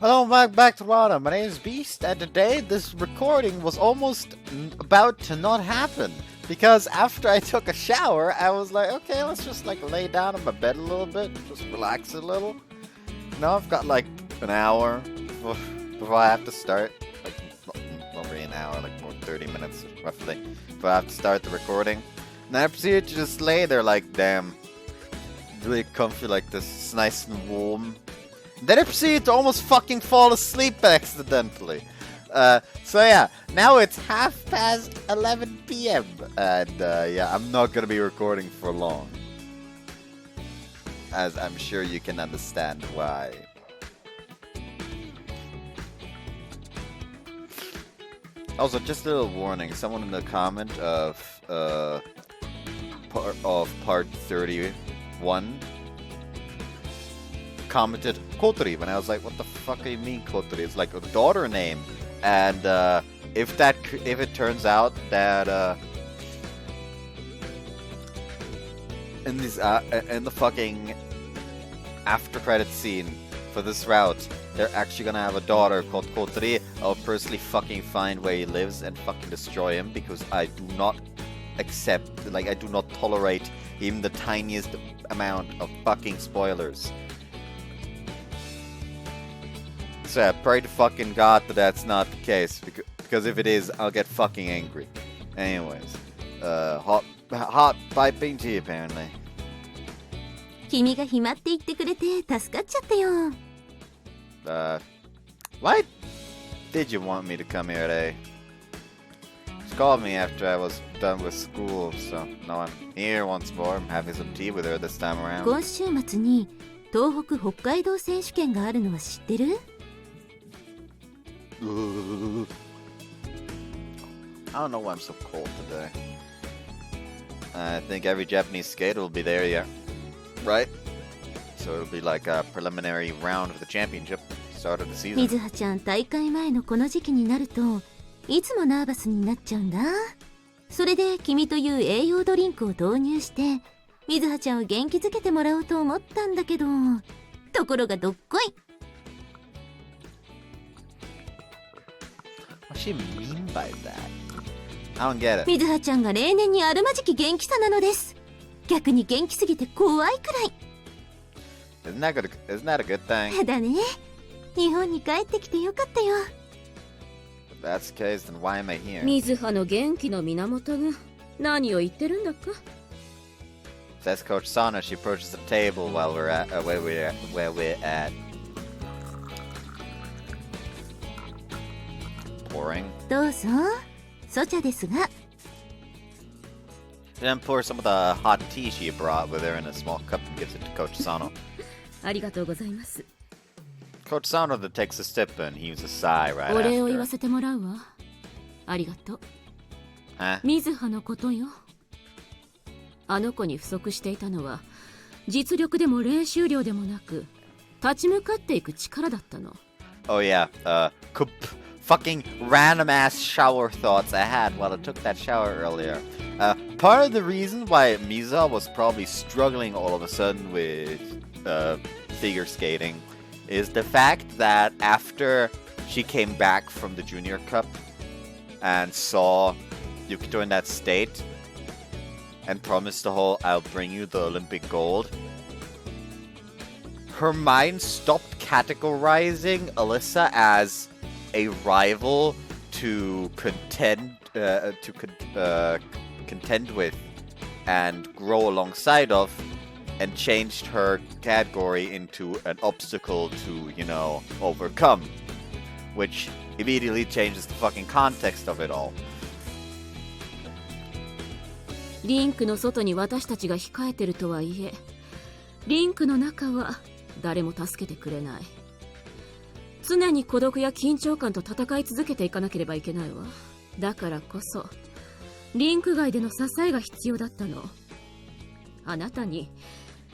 Hello, back to Rana. My name is Beast, and today this recording was almost about to not happen. Because after I took a shower, I was like, okay, let's just like lay down on my bed a little bit, just relax a little. Now I've got like an hour before I have to start. Like, not really an hour, like more 30 minutes roughly, before I have to start the recording. And I proceeded to just lay there like, damn, really comfy like this, it's nice and warm. Then I proceeded to almost fucking fall asleep accidentally. So yeah, now it's 11:30 p.m. And yeah, I'm not gonna be recording for long. As I'm sure you can understand why. Also, just a little warning, someone in the comment of part 31 commented Kotori when I was like, what the fuck do you mean Kotori? It's like a daughter name. And if it turns out that in the fucking after credit scene for this route, they're actually gonna have a daughter called Kotori, I'll personally fucking find where he lives and fucking destroy him, because I do not accept, like, I do not tolerate even the tiniest amount of fucking spoilers. So yeah, pray to fucking God that that's not the case, because if it is, I'll get fucking angry. Anyways, hot piping tea apparently. 君が暇って言ってくれて助かっちゃったよ。Why did you want me to come here today? She called me after I was done with school, so now I'm here once more. I'm having some tea with her this time around. 今週末に東北北海道選手権があるのは知ってる？ I don't know why I'm so cold today. I think every Japanese skater will be there, yeah. Right? So it'll be like a preliminary round of the championship, start of the season. 水葉ちゃん、大会前のこの時期になるといつもナーバスになっちゃうんだ。それで君という栄養ドリンクを導入して水葉ちゃんを元気づけてもらおうと思ったんだけど、ところがどっこい。What does she mean by that? I don't get it. 水葉ちゃんが例年にあるまじき元気さなのです。逆に元気すぎて怖いくらい。Isn't that a good thing? だね。日本に帰ってきてよかったよ。If that's the case, then why am I here? 水葉の元気の源が何を言ってるんだか。 Says Coach Sana. She approaches the table while we're at where we're at. Pouring. どうぞ。ソチャですが。Then pour some of the hot tea she brought with her in a small cup and gives it to Coach Sano. ありがとうございます。 Coach Sano then takes a sip and heaves a sigh right お礼を言わ after. せてもらうわ。ありがとう。 Huh? 水葉のことよ。あの子に不足していたのは実力でも練習量でもなく立ち向かっていく力だったの。 Oh yeah, fucking random ass shower thoughts I had while I took that shower earlier. Part of the reason why Mizuha was probably struggling all of a sudden with figure skating is the fact that after she came back from the Junior Cup and saw Yukito in that state and promised the whole "I'll bring you the Olympic gold," her mind stopped categorizing Alyssa as a rival to contend with and grow alongside of, and changed her category into an obstacle to, you know, overcome, which immediately changes the fucking context of it all. リンクの外に私たちが控えてるとはいえ、リンクの中は誰も助けてくれない。常に孤独や緊張感と戦い続けていかなければいけないわ。だからこそリンク外での支えが必要だったの。あなたに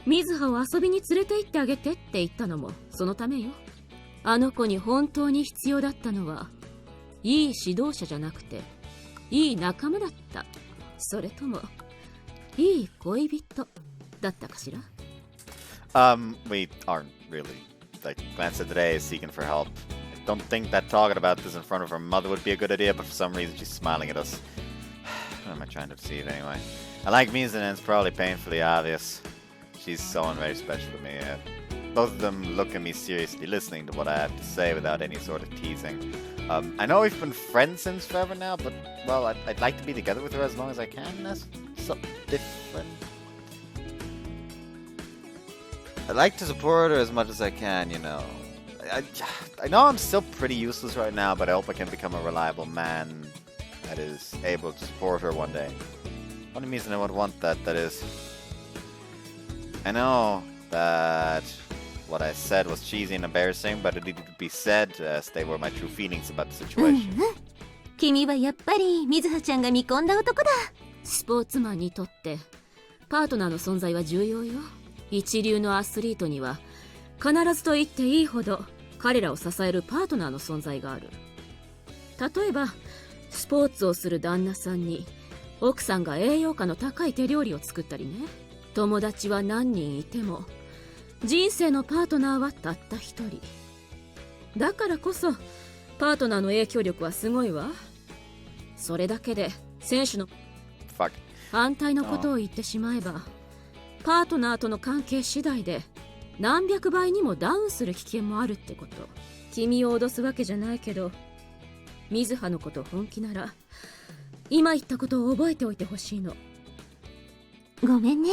水葉を遊びに連れて行ってあげてって言ったのもそのためよ。あの子に本当に必要だったのはいい指導者じゃなくていい仲間だった。それともいい恋人だったかしら。We aren't really like glanced at today, seeking for help. I don't think that talking about this in front of her mother would be a good idea, but for some reason she's smiling at us. Who am I trying to deceive anyway? I like Mizuha, and it's probably painfully obvious. She's someone very special to me. Both of them look at me seriously, listening to what I have to say without any sort of teasing. I know we've been friends since forever now, but, well, I'd like to be together with her as long as I can. That's something different. I'd like to support her as much as I can, you know. I know I'm still pretty useless right now, but I hope I can become a reliable man that is able to support her one day. Only Mizuha would want that, that is. I know that what I said was cheesy and embarrassing, but it needed to be said as they were my true feelings about the situation. 君はやっぱり水葉ちゃんが見込んだ男だ。スポーツマンにとってパートナーの存在は重要よ。一流のアスリートには必ずと言っていいほど彼らを支えるパートナーの存在がある。例えばスポーツをする旦那さんに奥さんが栄養価の高い手料理を作ったりね。友達は何人いても人生のパートナーはたった一人。だからこそパートナーの影響力はすごいわ。それだけで選手の反対のことを言ってしまえば、パートナーとの関係次第で何百倍にもダウンする危険もあるってこと。君を脅すわけじゃないけど、水葉のこと本気なら今言ったことを覚えておいてほしいの。ごめんね。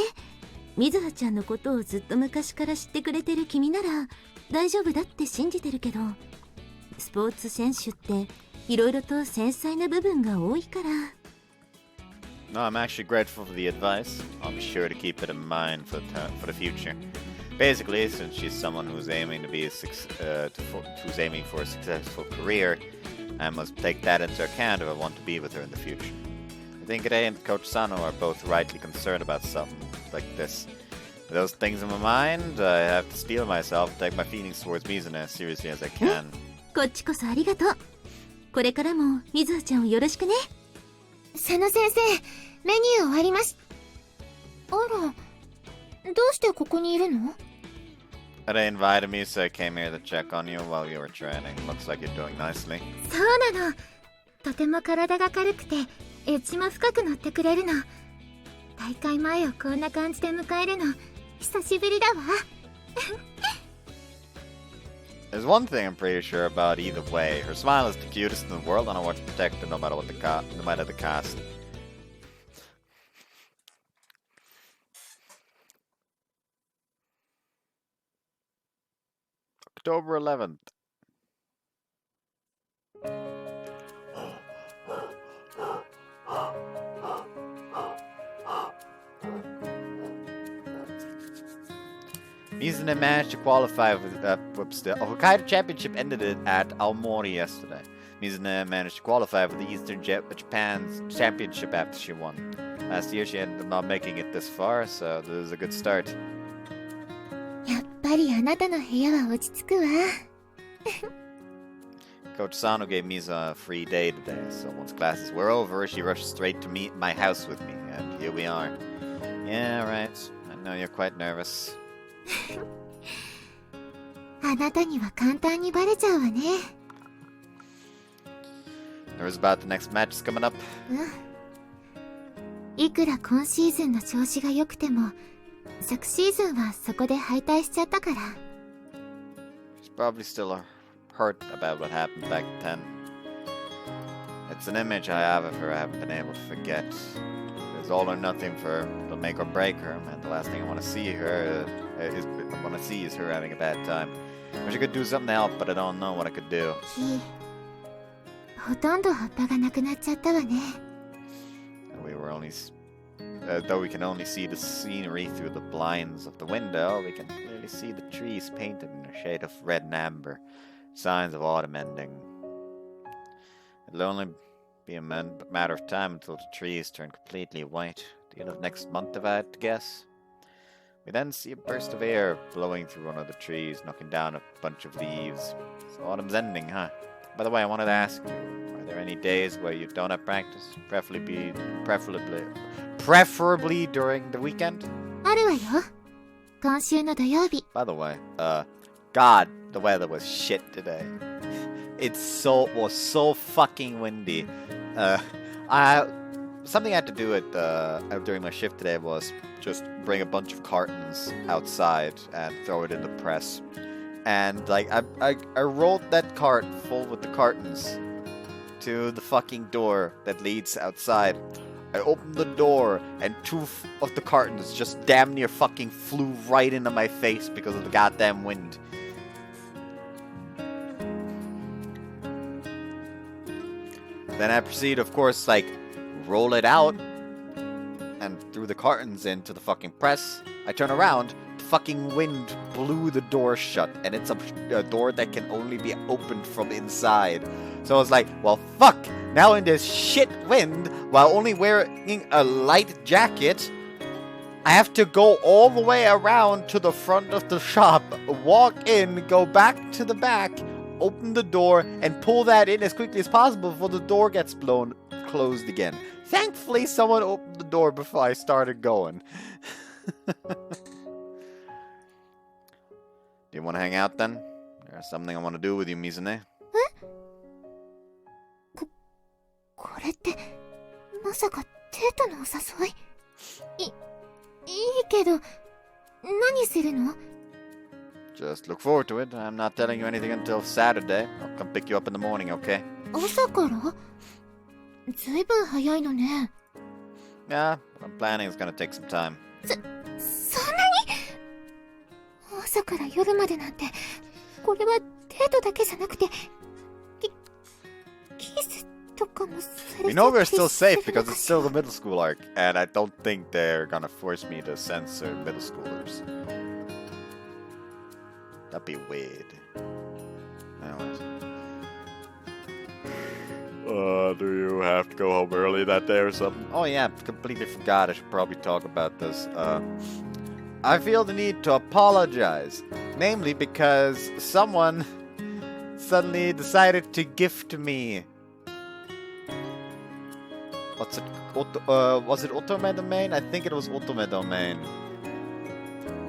水葉ちゃんのことをずっと昔から知ってくれてる君なら大丈夫だって信じてるけど、スポーツ選手っていろいろと繊細な部分が多いから。No, I'm actually grateful for the advice. I'll be sure to keep it in mind for the future. Basically, since she's someone who's aiming to be who's aiming for a successful career, I must take that into account if I want to be with her in the future. I think Rei and Coach Sano are both rightly concerned about something like this. With those things in my mind, I have to steel myself and take my feelings towards Mizuha as seriously as I can. こっちこそありがとう。これからも水葉ちゃんをよろしくね。佐野先生、メニュー終わりまし。あら、どうしてここにいるの？ They invited me, so I came here to check on you while you were training. Looks like you're doing nicely. そうなの。とても体が軽くて、エッジも深く乗ってくれるの。大会前をこんな感じで迎えるの、久しぶりだわ。There's one thing I'm pretty sure about either way. Her smile is the cutest in the world, and I want to protect her no matter the cost. October 11th. Mizuha managed to qualify for the Hokkaido Championship ended it at Aomori yesterday. Mizuha managed to qualify for the Eastern Japan's Championship after she won. Last year she ended up not making it this far, so this is a good start. やっぱりあなたの部屋は落ち着くわ。Coach Sano gave Mizuha a free day today, so once classes were over, she rushed straight to meet my house with me, and here we are. Yeah, right. I know you're quite nervous. あなたには簡単にバレちゃうわね。Nervous about the next match coming up? いくら今シーズンの調子が良くても、昨シーズンはそこで敗退しちゃったから。She's probably still hurt about what happened back then. It's an image I have of her I haven't been able to forget. It's all or nothing for her. It'll make or break her, and the last thing I want to see is her having a bad time. I wish I could do something to help, but I don't know what I could do. ほとんど葉っぱがなくなっちゃったわね。Though we can only see the scenery through the blinds of the window, we can clearly see the trees painted in a shade of red and amber, signs of autumn ending. It'll only be a matter of time until the trees turn completely white. The end of next month, if I had to guess. We then see a burst of air blowing through one of the trees, knocking down a bunch of leaves. So autumn's ending, huh? By the way, I wanted to ask you, are there any days where you don't have practice? Preferably during the weekend? あるわよ。今週の土曜日。 By the way, God the weather was shit today. It was so fucking windy. Something I had to do during my shift today was just bring a bunch of cartons outside and throw it in the press. And like I rolled that cart full with the cartons to the fucking door that leads outside. I opened the door and two of the cartons just damn near fucking flew right into my face because of the goddamn wind. Then I proceed, of course, like, roll it out and threw the cartons into the fucking press. I turn around, the fucking wind blew the door shut, and it's a door that can only be opened from inside. So I was like, well, fuck! Now in this shit wind, while only wearing a light jacket, I have to go all the way around to the front of the shop, walk in, go back to the back, open the door, and pull that in as quickly as possible before the door gets closed again. Thankfully, someone opened the door before I started going. Do you want to hang out then? There's something I want to do with you, Mizune. これってまさかデートのお誘い？いいけど何するの？ Just look forward to it. I'm not telling you anything until Saturday. I'll come pick you up in the morning, okay? 朝から？ずいぶん早いのね。Yeah, what I'm planning is gonna take some time. そんなに？朝から夜までなんて、これはデートだけじゃなくて、キスとかもされ We know we're still safe because it's still the middle school arc, and I don't think they're gonna force me to censor middle schoolers. That'd be weird. Anyways. Do you have to go home early that day or something? Oh yeah, completely forgot. I should probably talk about this. I feel the need to apologize. Namely because someone suddenly decided to gift me... What's it? Was it Otome Domain? I think it was Otome Domain.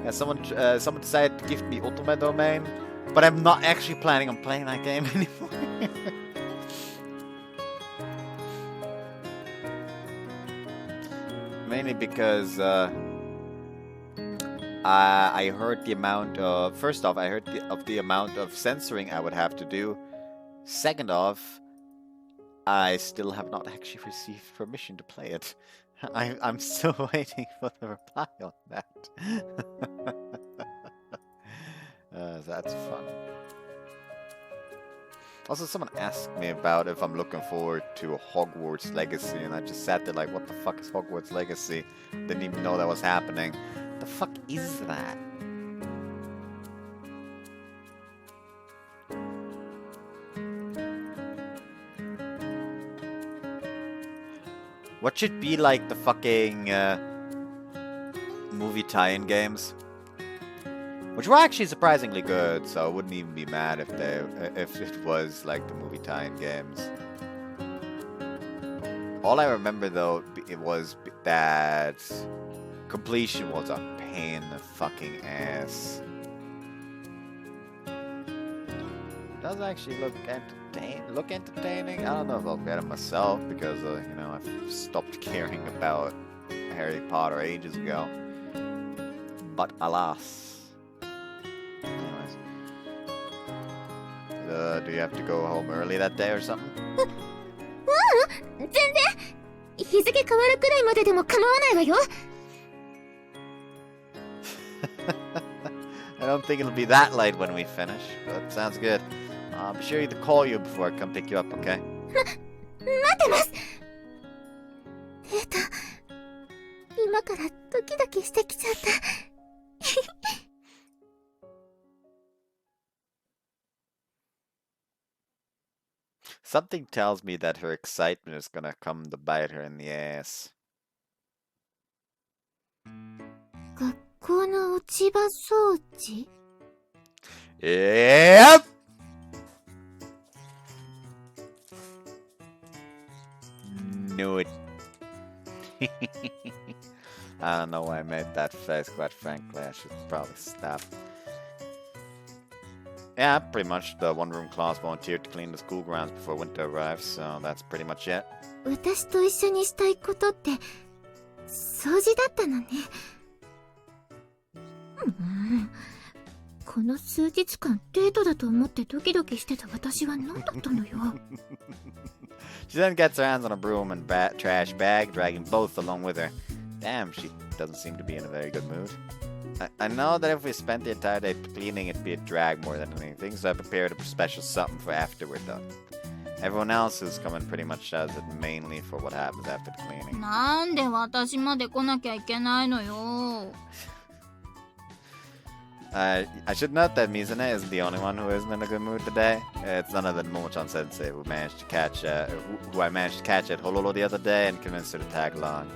Yeah, someone decided to gift me Otome Domain, but I'm not actually planning on playing that game anymore. Mainly because I heard the amount of... First off, I heard the amount of censoring I would have to do. Second off, I still have not actually received permission to play it. I'm still waiting for the reply on that. That's fun. Also, someone asked me about if I'm looking forward to Hogwarts Legacy, and I just sat there like, what the fuck is Hogwarts Legacy? Didn't even know that was happening. The fuck is that? What should be like the fucking movie tie-in games? Which were actually surprisingly good, so I wouldn't even be mad if it was like the movie tie-in games. All I remember though, it was that completion was a pain in the fucking ass. It does actually look entertaining. I don't know if I'll get it myself because you know, I've stopped caring about Harry Potter ages ago. But alas. Anyways. Do you have to go home early that day or something? 全然日付変わるくらいまででも構わないわよ。 I don't think it'll be that late when we finish, but sounds good. I'll be sure to call you before I come pick you up, okay? 待ってます。データ、今からドキドキしてきちゃった。Something tells me that her excitement is gonna come to bite her in the ass. 学校の落ち葉掃除？ Yep! Knew it. I don't know why I made that face, quite frankly. I should probably stop. Yeah, pretty much. The one-room class volunteered to clean the school grounds before winter arrives, so that's pretty much it. 私と一緒にしたいことって掃除だったのね。この数日間デートだと思ってドキドキしてた私は何だったのよ。She then gets her hands on a broom and trash bag, dragging both along with her. Damn, she doesn't seem to be in a very good mood. I know that if we spent the entire day cleaning, it'd be a drag more than anything, so I prepared a special something for after we're done. Everyone else is coming pretty much does it mainly for what happens after the cleaning. なんで私まで来なきゃいけないのよ。I should note that Mizune isn't the only one who isn't in a good mood today. It's none other than Momochan Sensei who managed to catch, who I managed to catch at Hololo the other day and convinced her to tag along.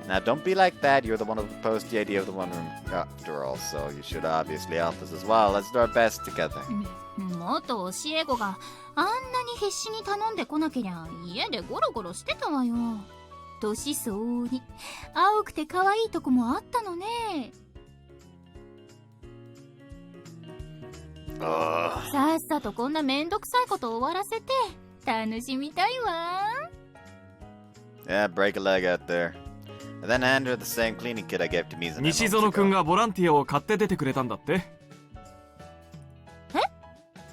Now, don't be like that. You're the one who proposed the idea of the one room after all, so you should obviously help us as well. Let's do our best together. 元教え子があんなに必死に頼んでこなけりゃ家でゴロゴロしてたわよ。年相応に青くて可愛いとこもあったのね。さっさとこんなめんどくさいこと終わらせて楽しみたいわ。Yeah, break a leg out there. And then hand her the same cleaning kit I gave to Mizune. 西園くんがボランティアを買って出てくれたんだって。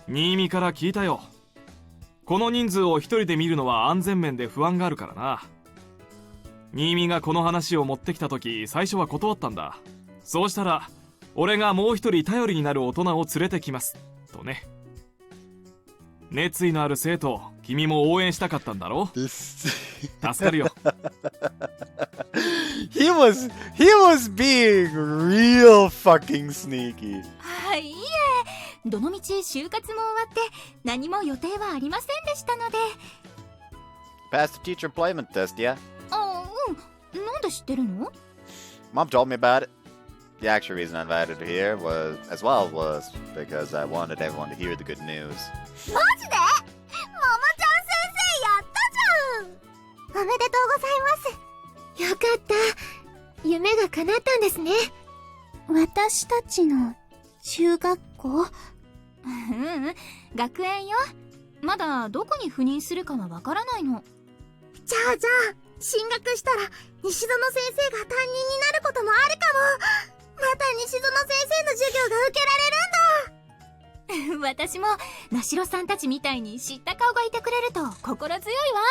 新見から聞いたよ。この人数を一人で見るのは安全面で不安があるからな。新見がこの話を持ってきた時、最初は断ったんだ。そうしたら俺がもう一人頼りになる大人を連れてきますとね。熱意のある生徒、君も応援したかったんだろ。助かるよ。He was being real fucking sneaky. はい、いえ、どのみち就活も終わって何も予定はありませんでしたので。Passed the teacher employment test, yeah? あ、うん。なんで知ってるの？ Mom told me about it. The actual reason I invited her here was because I wanted everyone to hear the good news. マジで？ももちゃん先生やったじゃん。おめでとうございます。よかった。夢が叶ったんですね。私たちの中学校？学園よ。まだどこに赴任するかはわからないの。じゃあ進学したら西園先生が担任になることもあるかも。また西園先生の授業が受けられるんだ。私も那城さんたちみたいに知った顔がいてくれると心強いわ。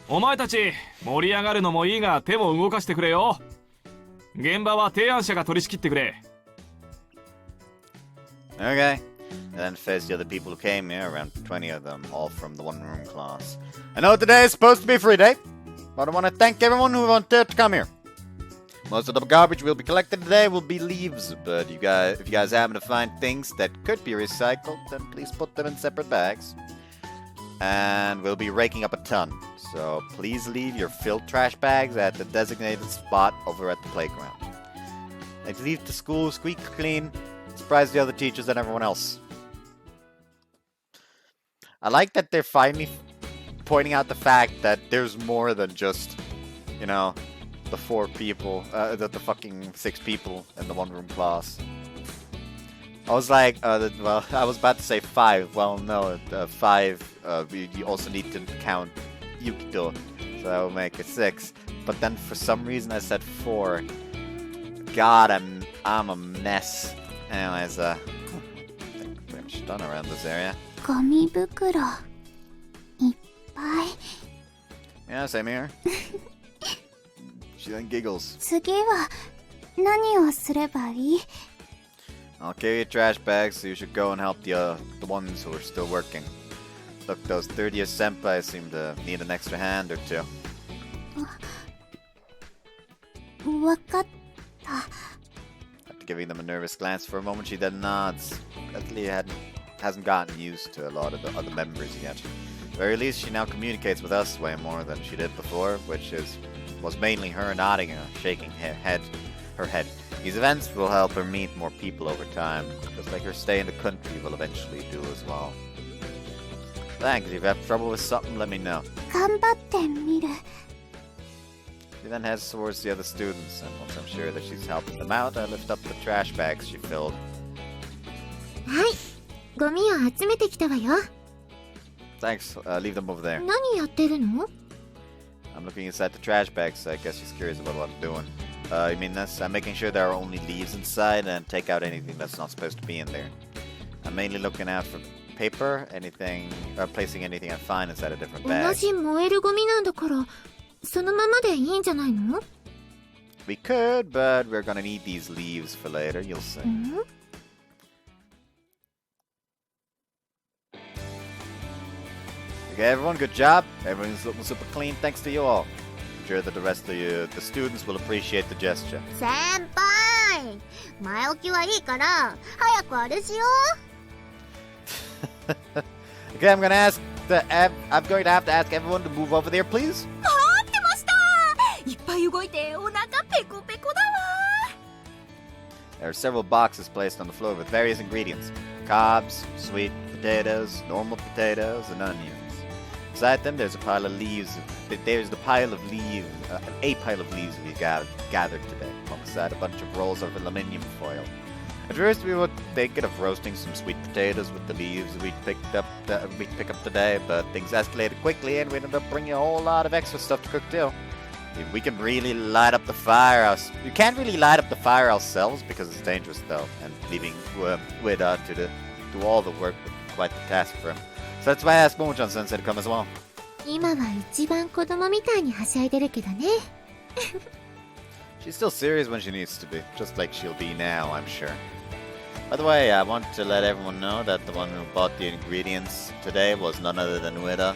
お前たち盛り上がるのもいいが手も動かしてくれよ。現場は提案者が取り仕切ってくれ。 Okay. And then face the other people who came here, around 20 of them, all from the one-room class. I know today is supposed to be a free day, but I want to thank everyone who volunteered to come here. Most of the garbage we'll be collecting today will be leaves, but if you guys happen to find things that could be recycled, then please put them in separate bags. And we'll be raking up a ton, so please leave your filled trash bags at the designated spot over at the playground. And leave the school squeaky clean, surprise the other teachers and everyone else. I like that they're finally pointing out the fact that there's more than just, you know, the 4 people, the fucking 6 people in the one-room class. I was like, well, I was about to say 5. Well, no, 5. You also need to count Yukito, so that will make it 6. But then for some reason I said 4. God, I'm a mess. Anyways, I think we're pretty much done around this area. ゴミ袋いっぱい。 Yeah, same here. She then giggles. 次は何をすればいい？ I'll carry your trash bags, so you should go and help the ones who are still working. Look, those 30th senpai seem to need an extra hand or 2. わかった。 After giving them a nervous glance for a moment, she then nods. Luckily, hasn't gotten used to a lot of the other members yet. At the very least, she now communicates with us way more than she did before, which was mainly her nodding and shaking her head. These events will help her meet more people over time, just like her stay in the country will eventually do as well. Thanks, if you have trouble with something, let me know. 頑張ってみる。 She then heads towards the other students, and once I'm sure that she's helping them out, I lift up the trash bags she filled. はい、ゴミを集めてきたわよ。 Thanks. Leave them over there. 何やってるの？ I'm looking inside the trash bags. I guess she's curious about what I'm doing. You mean this? I'm making sure there are only leaves inside and take out anything that's not supposed to be in there. I'm mainly looking out for paper, anything, placing anything I find inside a different 同 bag. じ燃えるゴミなんだから、そのままでいいんじゃないの？ We could, but we're gonna need these leaves for later. You'll see. ん？ Okay, everyone, good job. Everything's looking super clean thanks to you all. I'm sure that the rest of you, the students, will appreciate the gesture. 先輩、前置きはいいから早くあれしよ Okay, I'm gonna have to ask everyone to move over there, please. 待ってました。いっぱい動いてお腹ペコペコだわ。 There are several boxes placed on the floor with various ingredients. Cobs, sweet potatoes, normal potatoes, and onions. Beside them, there's a pile of leaves. There's the pile of leaves, a pile of leaves we gathered today, alongside a bunch of rolls of aluminium foil. At first, we were thinking of roasting some sweet potatoes with the leaves we'd pick up today, but things escalated quickly, and we ended up bringing a whole lot of extra stuff to cook too. We can really light up the fire. We can't really light up the fire ourselves because it's dangerous, though, and leaving Ueda to do all the work would be quite the task for him. So that's why I asked Momochan Sensei to come as well. う。今は一番子供みたいにはしゃいでるけどね。She's still serious when she needs to be, just like she'll be now, I'm sure. By the way, I want to let everyone know that the one who bought the ingredients today was none other than Ueda.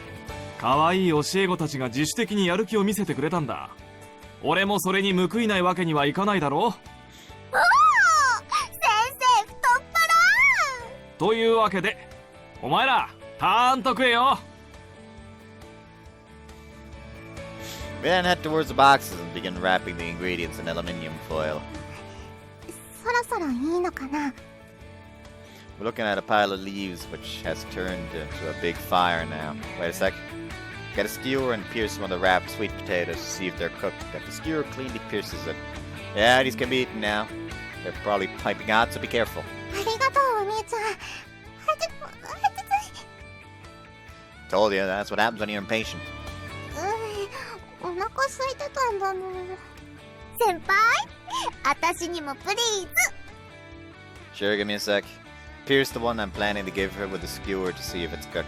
可愛い教え子たちが自主的にやる気を見せてくれたんだ。俺もそれに報いないわけにはいかないだろう。おお、先生太っ腹。というわけで、お前らたーんと食えよ。 We then head towards the boxes and begin wrapping the ingredients in aluminium foil. そろそろいいのかな？ We're looking at a pile of leaves which has turned into a big fire now. Wait a sec. Get a skewer and pierce one of the wrapped sweet potatoes to see if they're cooked. If the skewer cleanly pierces it. Yeah, these can be eaten now. They're probably piping out, so be careful. ありがとう、お兄ちゃん。Told you, that's what happens when you're impatient. お腹空いてたんだもん。先輩、私にもプリーズ。 Sure, give me a sec. Pierce the one I'm planning to give her with a skewer to see if it's cooked.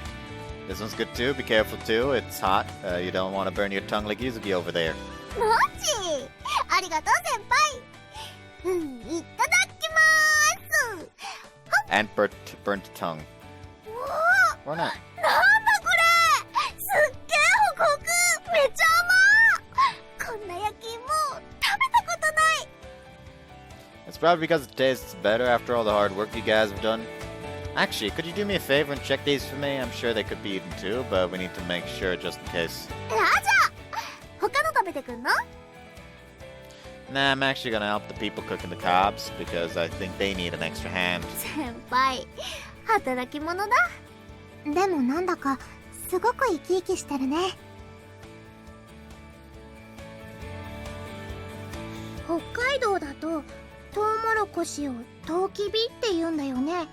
This one's good too, be careful too, it's hot. You don't want to burn your tongue like Yuzuki over there. マジ？ありがとう、先輩。いただきまーす。 And burnt tongue. お Or not. なんだこれ。すっげえホクホク。めちゃ甘。こんな焼き芋食べたことない。 It's probably because it tastes better after all the hard work you guys have done. Actually, could you do me a favor and check these for me? I'm sure they could be eaten too, but we need to make sure just in case. じゃあ他の食べてくんの？ Nah, I'm actually gonna help the people cooking the cobs because I think they need an extra hand. 先輩、働き者だ。でもなんだかすごく生き生きしてるね。北海道だとトウモロコシをトウキビって言うんだよね。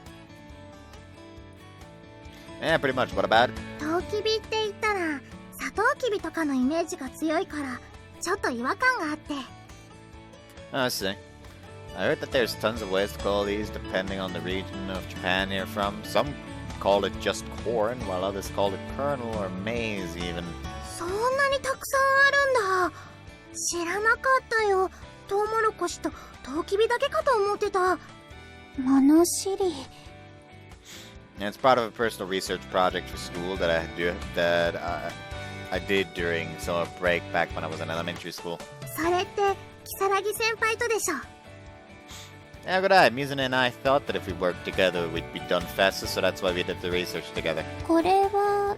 Yeah, pretty much. What about it? トウキビって言ったらサトウキビとかのイメージが強いからちょっと違和感があって。 Oh, I see. I heard that there's tons of ways to call these depending on the region of Japan you're from. Some call it just corn, while others call it kernel or maize even. そんなにたくさんあるんだ。知らなかったよ。トウモロコシとトウキビだけかと思ってた。物知り。 And it's part of a personal research project for school that I did during summer break back when I was in elementary school. それって如月先輩とでしょ。 Yeah, good eye. Mizune and I thought that if we worked together, we'd be done faster, so that's why we did the research together. これは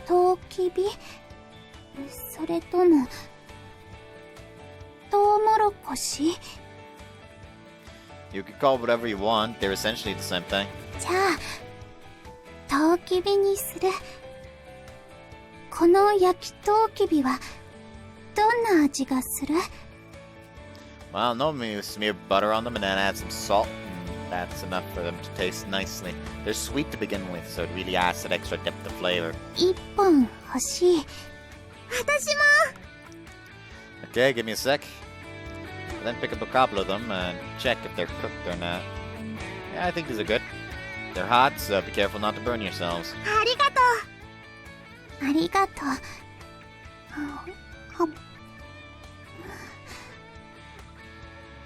トウキビ？それともトウモロコシ？ You could call it whatever you want. They're essentially the same thing. じゃあトウキビにする。この焼きトウキビはどんな味がする？ Well, normally you smear butter on them and then add some salt That's enough for them to taste nicely. They're sweet to begin with, so it really adds that extra depth of flavor. 一本欲しい。私も。 Okay, give me a sec. Then pick up a couple of them and check if they're cooked or not. Yeah, I think these are good. They're hot, so be careful not to burn yourselves. ありがとう。ありがとう。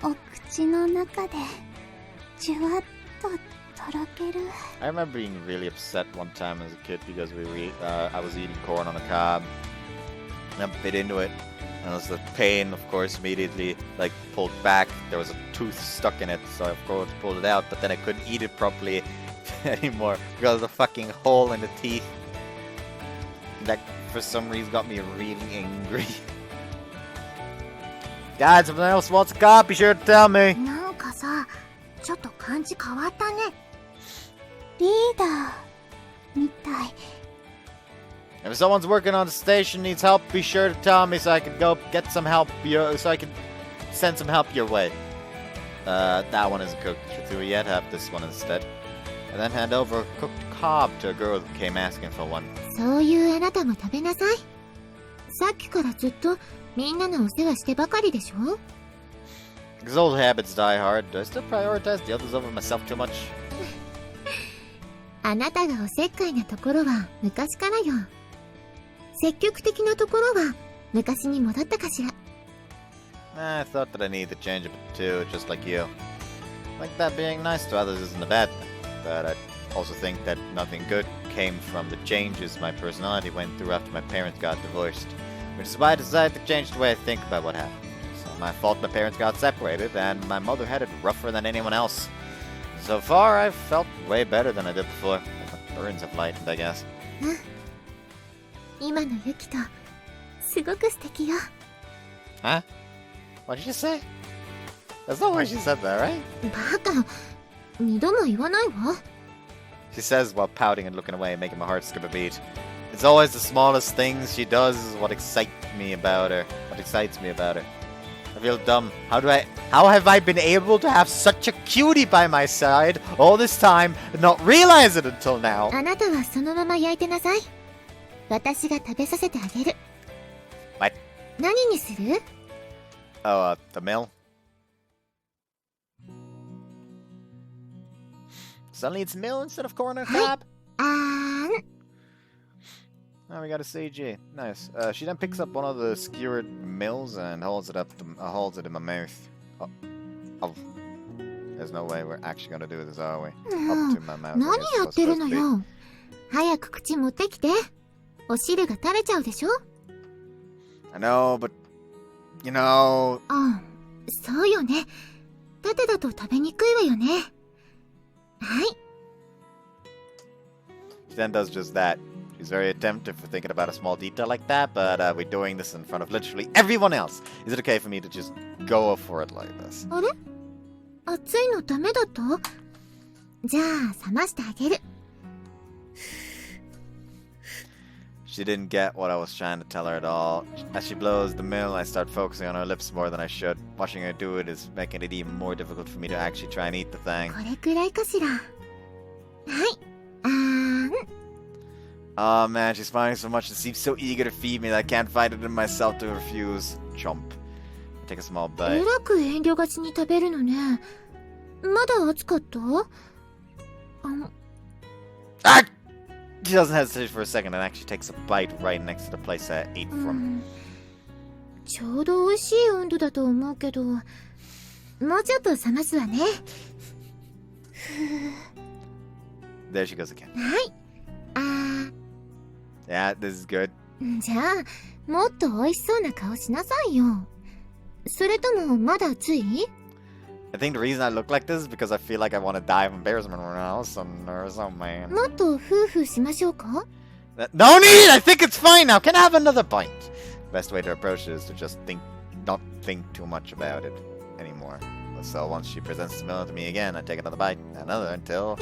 お口の中でじゅわっととろける。 I remember being really upset one time as a kid because I was eating corn on a cob. And I bit into it. And it was the pain, of course, immediately like pulled back. There was a tooth stuck in it, so I of course pulled it out, but then I couldn't eat it properly anymore because of the fucking hole in the teeth. That for some reason got me really angry. Guys, if anyone else wants a cop, be sure to tell me. なんかさ、ちょっと感じ変わったね。リーダーみたい。 If someone's working on the station needs help, be sure to tell me so I can go get some help. So I can send some help your way. That one isn't cooked through yet. Have this one instead, and then hand over a cooked cob to a girl who came asking for one. そういうあなたも食べなさい。さっきからずっとみんなのお世話してばかりでしょ。 Because old habits die hard. Do I still prioritize the others over myself too much? あなたがおせっかいなところは昔からよ。積極的なところは昔に戻ったかしら。 I thought that I needed to change a bit too, just like you. Like that being nice to others isn't a bad thing, but I also think that nothing good came from the changes my personality went through after my parents got divorced, which is why I decided to change the way I think about what happened. It's not my fault my parents got separated, and my mother had it rougher than anyone else. So far, I've felt way better than I did before. The burns have lightened, I guess. 今のユキとすごく素敵よ。 Huh? What did you say? That's not why she said that, right? バカ、二度も言わないわ。 She says while pouting and looking away, making my heart skip a beat. It's always the smallest things she does is what excites me about her. I feel dumb. How have I been able to have such a cutie by my side all this time and not realize it until now? あなたはそのまま焼いてなさい。私が食べさせてあげる。What? 何にする？ Oh, the mill? Suddenly it's mill instead of corn or cob? あーん。 Oh, we got a CG. Nice. She then picks up one of the skewered mills and holds it in my mouth. Oh. There's no way we're actually gonna do this, are we? Up to my mouth. 何やってるのよ。早く口持ってきて。お汁が垂れちゃうでしょ。 I know, but you know. あ、そうよね。縦だと食べにくいわよね。はい。 She then does just that. She's very attentive for thinking about a small detail like that, but we're doing this in front of literally everyone else. Is it okay for me to just go for it like this? あれ？熱いのダメだった？じゃあ冷ましてあげる。 She didn't get what I was trying to tell her at all. As she blows the mill, I start focusing on her lips more than I should. Watching her do it is making it even more difficult for me to actually try and eat the thing. これくらいかしら。はい。あーん。 Oh man, she's smiling so much and seems so eager to feed me that I can't find it in myself to refuse. Chomp. Take a small え bite. らく遠慮がちに食べるのね。まだ熱かった？ Ah! She doesn't hesitate for a second and actually takes a bite right next to the place I ate from. ちょうど美味しい温度だと思うけど、もうちょっと冷ますわね。 There she goes again. はい。Yeah, this is good. じゃあ、もっと美味しそうな顔しなさいよ。それともまだ熱い？ I think the reason I look like this is because I feel like I want to die of embarrassment right now. So nervous, oh man. もっとフーフーしましょうか？ No need! I think it's fine now. Can I have another bite? Best way to approach it is to just not think too much about it anymore. So once she presents the meal to me again, I take another bite, another until.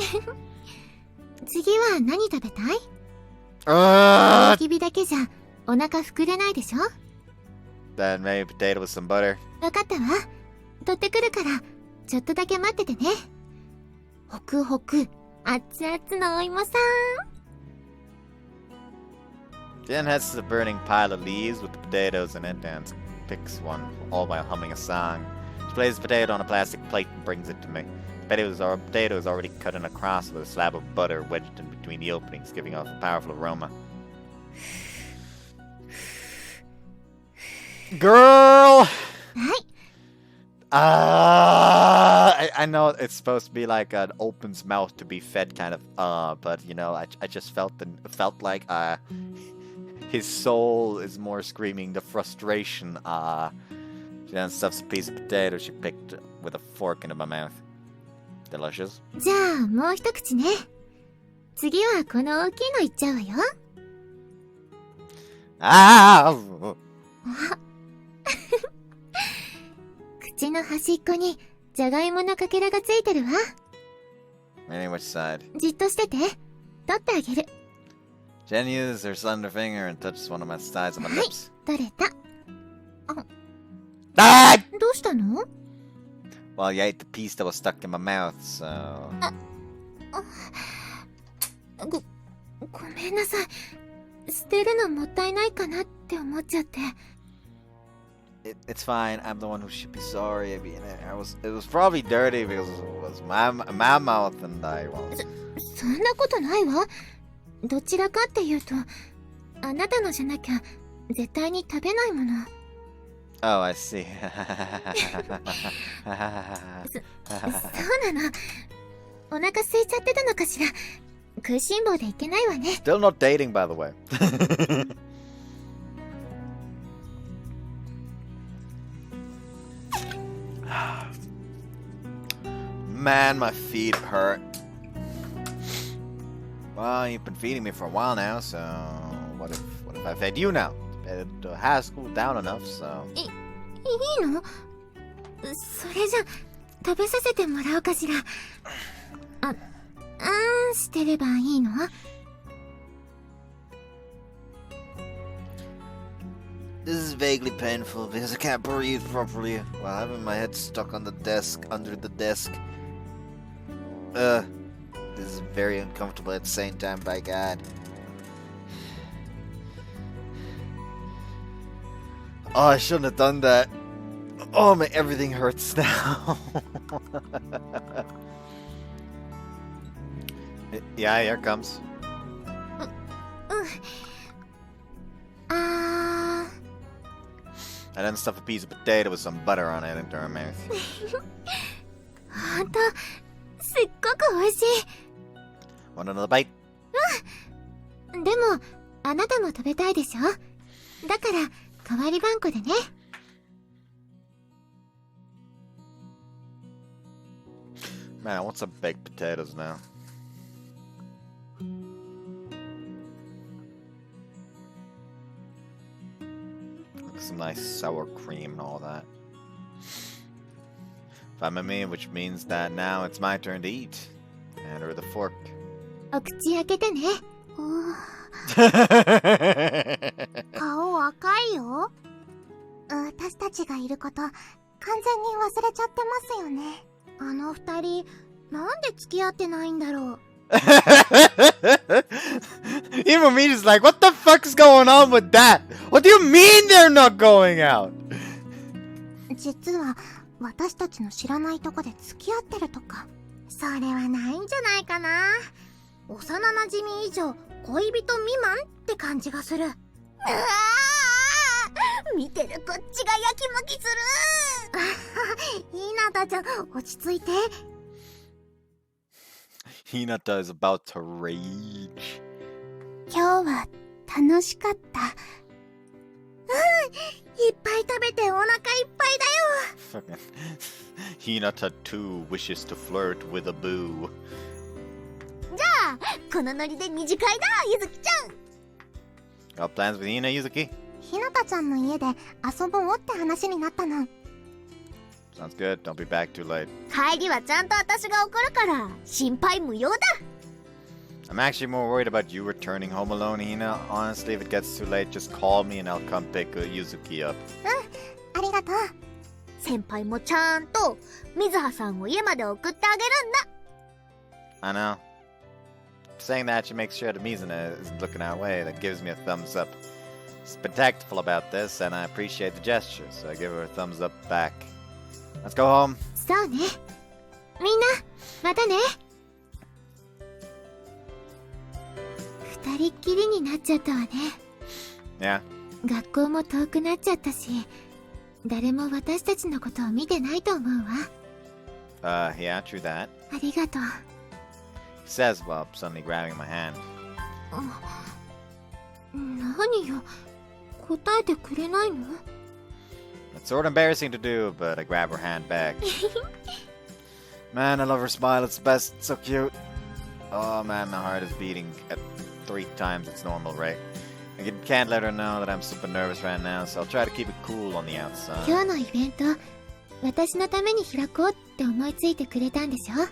次は何食べたい？ Uh, 焚き火だけじゃお腹膨れないでしょ？ then maybe potato with some butter. わかったわ。取ってくるからちょっとだけ待っててね。ホクホク、熱々のお芋さん。Jen heads to the burning pile of leaves with the potatoes in it and picks one, all while humming a song. She places the potato on a plastic plate and brings it to me. The potato is already cut in a cross with a slab of butter wedged in between the openings, giving off a powerful aroma. Girl! I know it's supposed to be like an opens mouth to be fed kind of, but you know, I just felt like his soul is more screaming the frustration. She then stuffs a piece of potato she picked with a fork into my mouth. Delicious. じゃあもう一口ね。次はこの大きいのいっちゃうわよ。口の端っこにじゃがいものかけらがついてるわ。Meaning which side? じっとしてて。取ってあげる。Jen uses her slender finger and touches one of my sides of my lips. 取れた。Ah! どうしたの？ Well, you ate the piece that was stuck in my mouth, so... ごめんなさい。捨てるのもったいないかなって思っちゃって。It's fine. I'm the one who should be sorry. I mean, it was probably dirty because it was my mouth and I was... そんなことないわ。どちらかっていうと、あなたのじゃなきゃ絶対に食べないもの。Oh, I see. そうなの。お腹空いちゃってたのかしら。食いしん坊でいけないわね。Still not dating, by the way. Man, my feet hurt. Well, you've been feeding me for a while now, so what if I fed you now? It has cooled down enough, so... いいの？それじゃ食べさせてもらおうかしら。してればいいの？This is vaguely painful because I can't breathe properly while having my head stuck on the desk, under the desk. This is very uncomfortable at the same time, by God. Oh, I shouldn't have done that. Oh, my everything hurts now. Yeah, here it comes. I then stuff a piece of potato with some butter on it into her mouth. ほんと、すっごく美味しい。Want another bite? でも、あなたも食べたいでしょ？だから、代わりばんこでね。Man, I want some baked potatoes now. Some nice sour cream and all that. Famami, which means that now it's my turn to eat. Hand her the fork. お口開けてね。顔赤いよ。私たちがいること、完全に忘れちゃってますよね。あの二人、なんで付き合ってないんだろう。Even me is like, what the fuck's going on with that? What do you mean they're not going out? 実は私たちの知らないとこで付き合ってるとか、それはないんじゃないかな。幼馴染以上恋人未満って感じがする。見てるこっちがやきもきする。ひなたちゃん、落ち着いて。Hinata is about to rage. 今日は楽しかった。いっぱい食べてお腹いっぱいだよ。Hinata too wishes to flirt with a boo. じゃあ、このノリで二次会だ、ゆずきちゃん。Got plans with Hina, Yuzuki? ひなたちゃんの家で遊ぼうって話になったの。Sounds good. Don't be back too late. 帰りはちゃんと私が送るから心配無用だ。I'm actually more worried about you returning home alone, Hina. Honestly, if it gets too late, just call me and I'll come pick Yuzuki up. ありがとう。先輩もちゃんと水葉さんを家まで送ってあげるんだ。I know. Saying that, she makes sure that Mizuna isn't looking our way. That gives me a thumbs up. She's been tactful about this, and I appreciate the gesture, so I give her a thumbs up back. Let's go home. そうね。みんな、またね。二人っきりになっちゃったわね。Yeah. 学校も遠くなっちゃったし、誰も私たちのことを見てないと思うわ。Yeah, true that. ありがとう。He says while suddenly grabbing my hand. 何よ、答えてくれないの？ It's sort of embarrassing to do, but I grab her hand back. Man, I love her smile. It's the best. It's so cute. Oh man, my heart is beating at 3 times its normal rate. I can't let her know that I'm super nervous right now, so I'll try to keep it cool on the outside. 今日のイベント、私のために開こうって思いついてくれたんでしょ？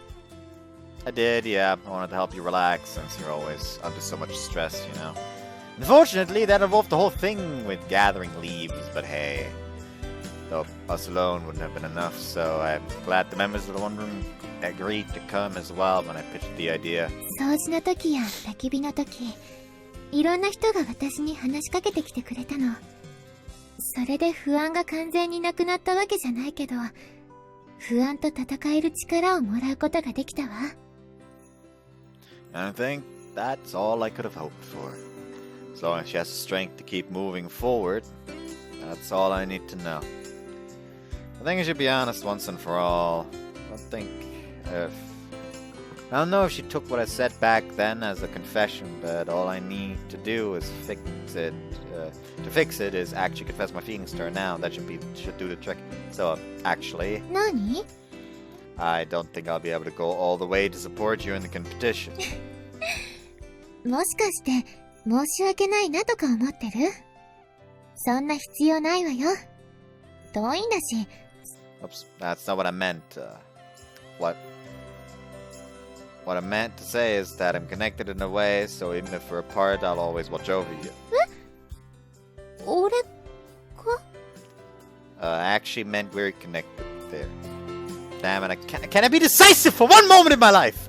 I did, yeah. I wanted to help you relax since you're always under so much stress, you know. Unfortunately, that involved the whole thing with gathering leaves, but hey, though us alone wouldn't have been enough, so I'm glad the members of the One Room agreed to come as well when I pitched the idea. 掃除の時や焚き火の時、いろんな人が私に話しかけてきてくれたの。それで不安が完全になくなったわけじゃないけど、不安と戦える力をもらうことができたわ。And I think that's all I could have hoped for. As long as she has the strength to keep moving forward, that's all I need to know. I think I should be honest once and for all. I don't know if she took what I said back then as a confession, but all I need to do is fix it. To fix it is actually confess my feelings to her now. That should do the trick. So, actually, 何？ I don't think I'll be able to go all the way to support you in the competition. もしかして申し訳ないなとか思ってる？そんな必要ないわよ。遠いんだし。Oops, that's not what I meant. What I meant to say is that I'm connected in a way, so even if we're apart, I'll always watch over you. 俺か？ I actually meant we're connected there. Damn it, can I be decisive for one moment in my life?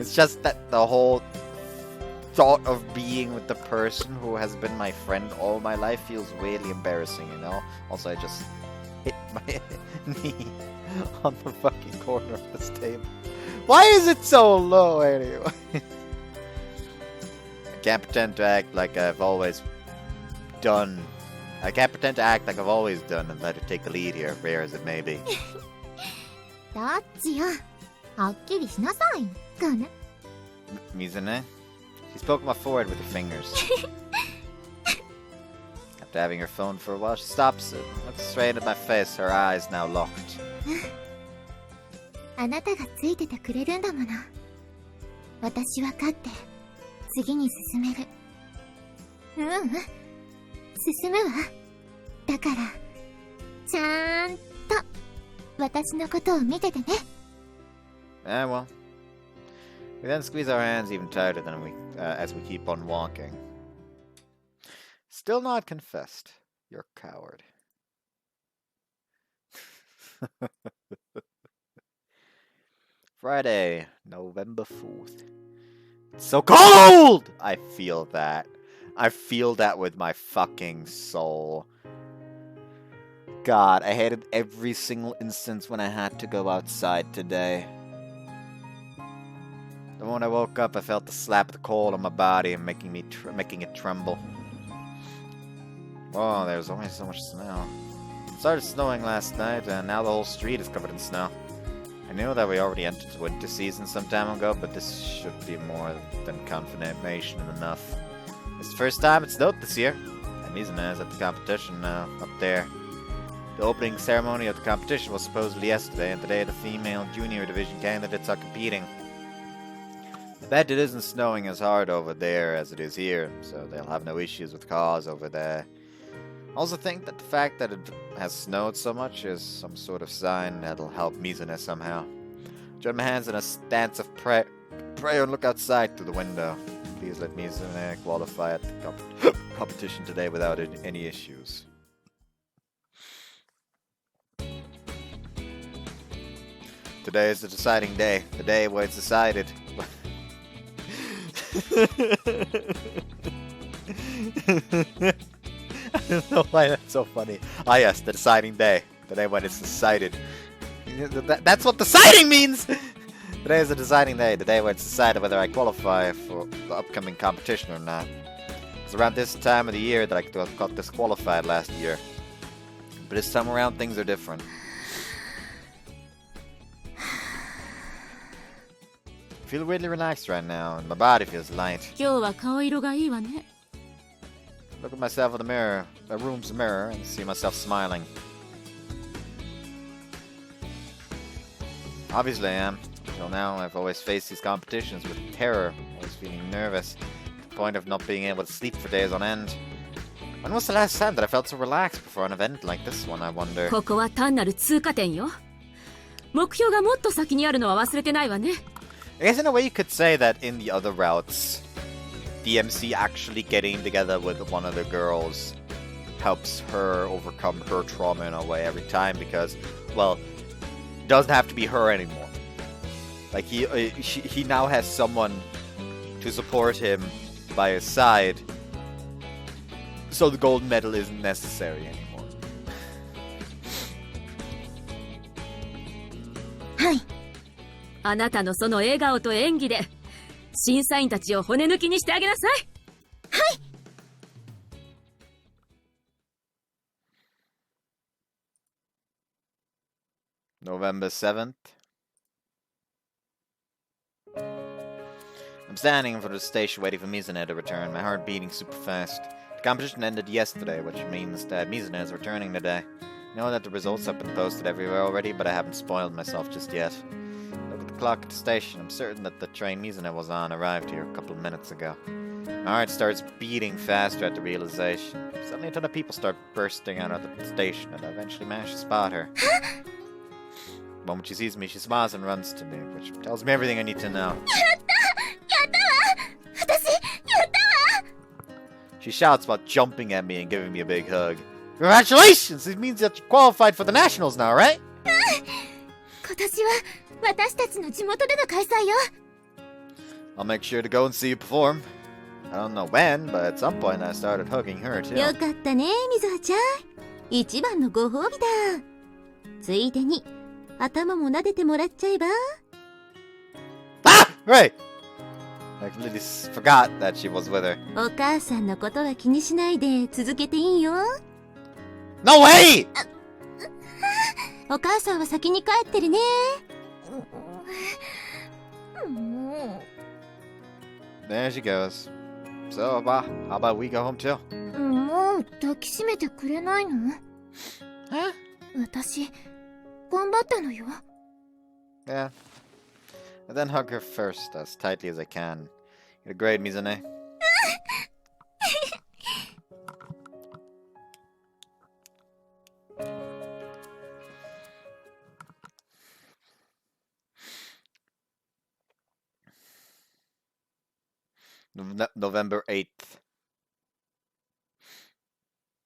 It's just that the whole thought of being with the person who has been my friend all my life feels really embarrassing, you know? Also, I just hit my knee on the fucking corner of this table. Why is it so low anyway? I can't pretend to act like I've always done. I can't pretend to act like I've always done and let her take the lead here, rare as it may be. どっちよ。はっきりしなさい。かな。 Mizune? She spoke my forehead with her fingers. After having her phone for a while, she stops it, looks straight at my face, her eyes now locked. あなたがついててくれるんだもの。私は勝って次に進める。進むわ。だからちゃんと私のことを見ててね。Well. We then squeeze our hands even tighter than as we keep on walking. Still not confessed. You're a coward. Friday, November 4th. It's so cold! I feel that. I feel that with my fucking soul. God, I hated every single instance when I had to go outside today. The moment I woke up, I felt the slap of the cold on my body and making it tremble. Oh, there's only so much snow. It started snowing last night, and now the whole street is covered in snow. I knew that we already entered winter season some time ago, but this should be more than confirmation enough. It's the first time it snowed this year, and Mizuna is at the competition now, up there. The opening ceremony of the competition was supposedly yesterday, and today the female junior division candidates are competing. I bet it isn't snowing as hard over there as it is here, so they'll have no issues with cars over there. I also think that the fact that it has snowed so much is some sort of sign that'll help Mizuna somehow. Join my hands in a stance of prayer and look outside through the window. Please let Mizuna qualify at the competition today without any issues. Today is the deciding day. The day where it's decided. I don't know why that's so funny. Ah yes, the deciding day. The day when it's decided. That's what deciding means! Today is the deciding day. The day when it's decided whether I qualify for the upcoming competition or not. It's around this time of the year that I got disqualified last year. But this time around, things are different. I feel really relaxed right now, and my body feels light. 今日は顔色がいいわね。 Look at myself in the mirror, my room's mirror, and see myself smiling. Obviously I am. Until now, I've always faced these competitions with terror, always feeling nervous, to the point of not being able to sleep for days on end. When was the last time that I felt so relaxed before an event like this one, I wonder? ここは単なる通過点よ。目標がもっと先にあるのは忘れてないわね。 I guess in a way you could say that in the other routes, DMC actually getting together with one of the girls helps her overcome her trauma in a way every time because, well, it doesn't have to be her anymore. Like he now has someone to support him by his side, so the gold medal isn't necessary anymore. はい。あなたのその笑顔と演技で審査員たちを骨抜きにしてあげなさい。 November 7th. I'm standing in front of the station waiting for Mizuha to return, my heart beating super fast. The competition ended yesterday, which means that Mizuha is returning today. I know that the results have been posted everywhere already, but I haven't spoiled myself just yet. Look at the clock at the station. I'm certain that the train Mizuha was on arrived here a couple of minutes ago. My heart starts beating faster at the realization. Suddenly a ton of people start bursting out of the station, and I eventually manage to spot her. The moment she sees me, she smiles and runs to me, which tells me everything I need to know. She shouts while jumping at me and giving me a big hug. Congratulations! It means that you qualified for the nationals now, right? 今年は私たちの地元での開催よ。 I'll make sure to go and see you perform. I don't know when, but at some point I started hugging her too. よかったね、水葉ちゃん。一番のご褒美だ。ついでに頭も撫でてもらっちゃえば。Ah! Right! I completely forgot that she was with her. お母さんのことは気にしないで続けていいよ。 No way! お母さんは先に帰ってるね。There she goes. So, how about we go home too? もう抱きしめてくれないの？ Huh? 私頑張ったのよ。 Yeah. And then hug her first, as tightly as I can. You're great, Mizuha. November 8th.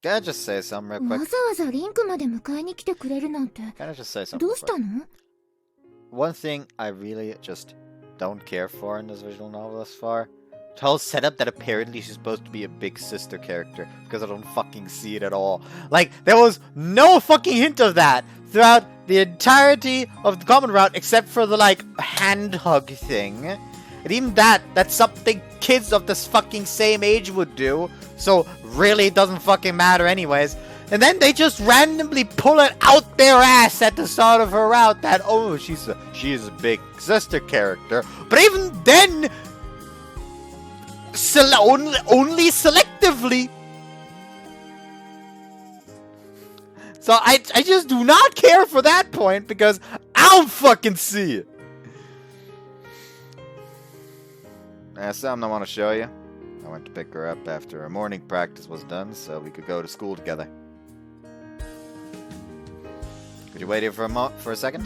Can I just say something real わ quick? ざわざリンクまで迎えに来てくれるなんて Can I just say something? ど real うした quick? の？ One thing I really just don't care for in this visual novel thus far, the whole setup that apparently she's supposed to be a big sister character, because I don't fucking see it at all. Like, there was no fucking hint of that throughout the entirety of the common route, except for the, like, hand hug thing. And even that's something kids of this fucking same age would do, so really it doesn't fucking matter anyways. And then they just randomly pull it out their ass at the start of her route that, oh, she's a big sister character. But even then, only selectively. So I just do not care for that point because I don't fucking see it. That's something I want to show you. I went to pick her up after her morning practice was done so we could go to school together. Could you wait here for a second?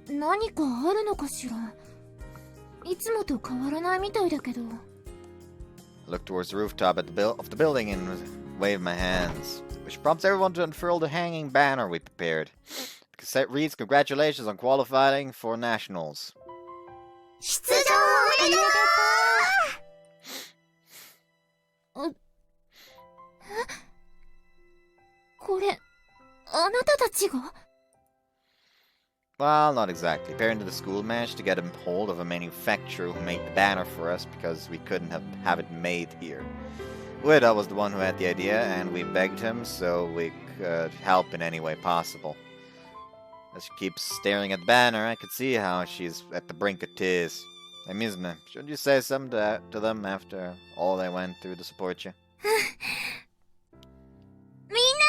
何かあるのかしら。いつもと変わらないみたいだけど。 I look towards the rooftop of the building and wave my hands, which prompts everyone to unfurl the hanging banner we prepared. reads, "Congratulations on qualifying for nationals." 出場おめでとう。これ、あなたたちが？ Well, not exactly. Parent of the school managed to get a hold of a manufacturer who made the banner for us because we couldn't have it made here. Ueda was the one who had the idea, and we begged him so we could help in any way possible. As she keeps staring at the banner, I could see how she's at the brink of tears. Hey, Mizme, shouldn't you say something to them after all they went through to support you? みんな、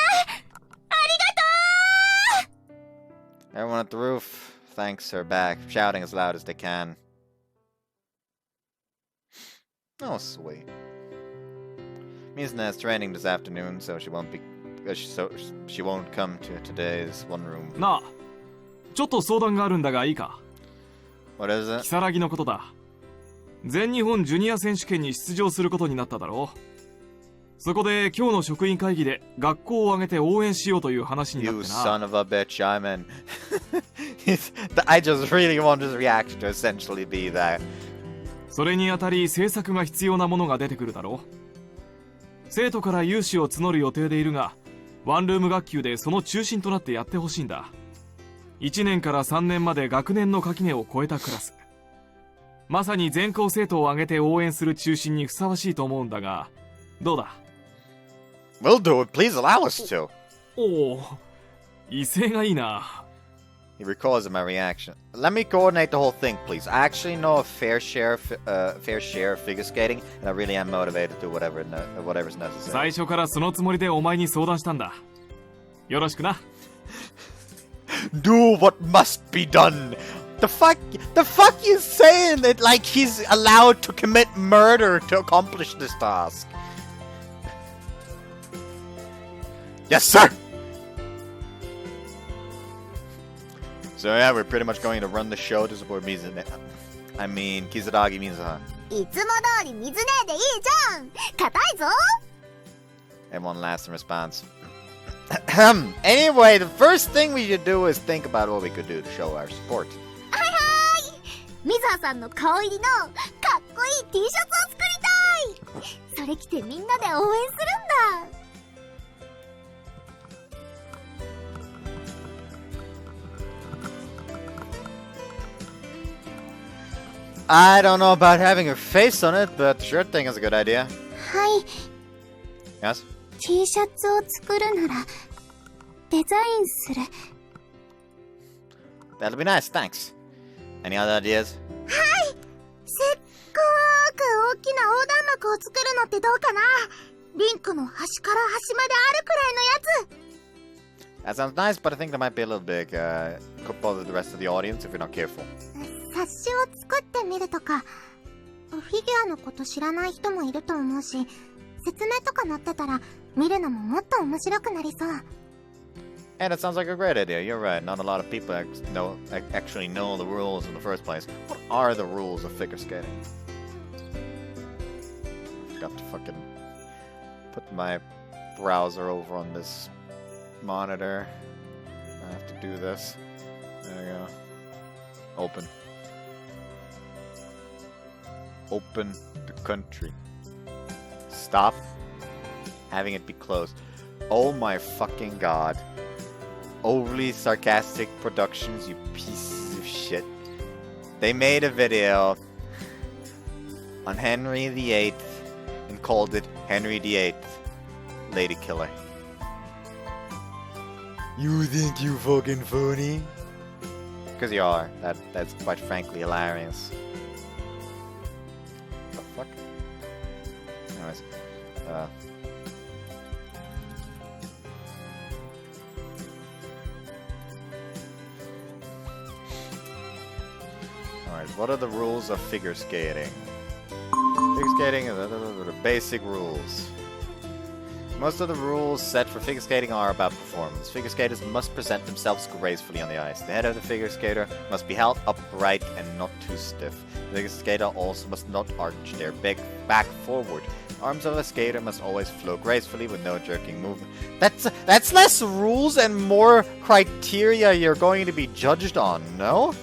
ありがとう！ Everyone at the roof thanks her back, shouting as loud as they can. Oh, sweet. Mizna is training this afternoon, so she won't come to today's one room. なあ、ちょっと相談があるんだがいいか？ What is it? 如月のことだ。全日本ジュニア選手権に出場することになっただろう。そこで今日の職員会議で学校を挙げて応援しようという話になってな。 You son of a bitch, I'm in. I just really want his reaction to essentially be that. それにあたり政策が必要なものが出てくるだろう。生徒から融資を募る予定でいるが、ワンルーム学級でその中心となってやってほしいんだ。1年から3年まで学年の垣根を越えたクラス。まさに全校生徒を挙げて応援する中心にふさわしいと思うんだが、どうだ？ We'll do it, please allow us to. おお、威勢がいいな。He recalls my reaction. Let me coordinate the whole thing, please. I actually know a fair share of figure skating, and I really am motivated to do whatever's necessary. 最初からそのつもりでお前に相談したんだ。よろしくな。Do what must be done. The fuck you saying it like he's allowed to commit murder to accomplish this task? Yes, sir. So yeah, we're pretty much going to run the show to support Kizuragi Mizuha. いつも通り水ねえでいいじゃん。硬いぞ。 Everyone laughs in response. Anyway, the first thing we should do is think about what we could do to show our support. はいはい。水葉さんの顔入りのかっこいい T シャツを作りたい。それ着てみんなで応援するんだ。 I don't know about having her face on it, but the shirt thing is a good idea. はい。 Yes? T シャツを作るならデザインする。 That'll be nice, thanks. Any other ideas? はい。せっごーく大きな横断幕を作るのってどうかな。リンクの端から端まであるくらいのやつ。 That sounds nice, but I think that might be a little big. Could bother the rest of the audience if you're not careful. 冊子を作ってみるとか。フィギュアのこと知らない人もいると思うし、説明とか載ってたら見るのももっと面白くなりそう。 And it sounds like a great idea. You're right. Not a lot of people actually know the rules in the first place. What are the rules of figure skating? I forgot to fucking put my browser over on this monitor. I have to do this. There you go. Open. Open the country. Stop having it be closed. Oh my fucking god. Overly sarcastic productions, you pieces of shit. They made a video on Henry VIII and called it Henry VIII Lady Killer. You think you fucking funny? Because you are. That's quite frankly hilarious. What the fuck? Anyways, Alright, what are the rules of figure skating? Figure skating are the basic rules. Most of the rules set for figure skating are about performance. Figure skaters must present themselves gracefully on the ice. The head of the figure skater must be held upright and not too stiff. The figure skater also must not arch their back forward. Arms of a skater must always flow gracefully with no jerking movement. That's less rules and more criteria you're going to be judged on, no?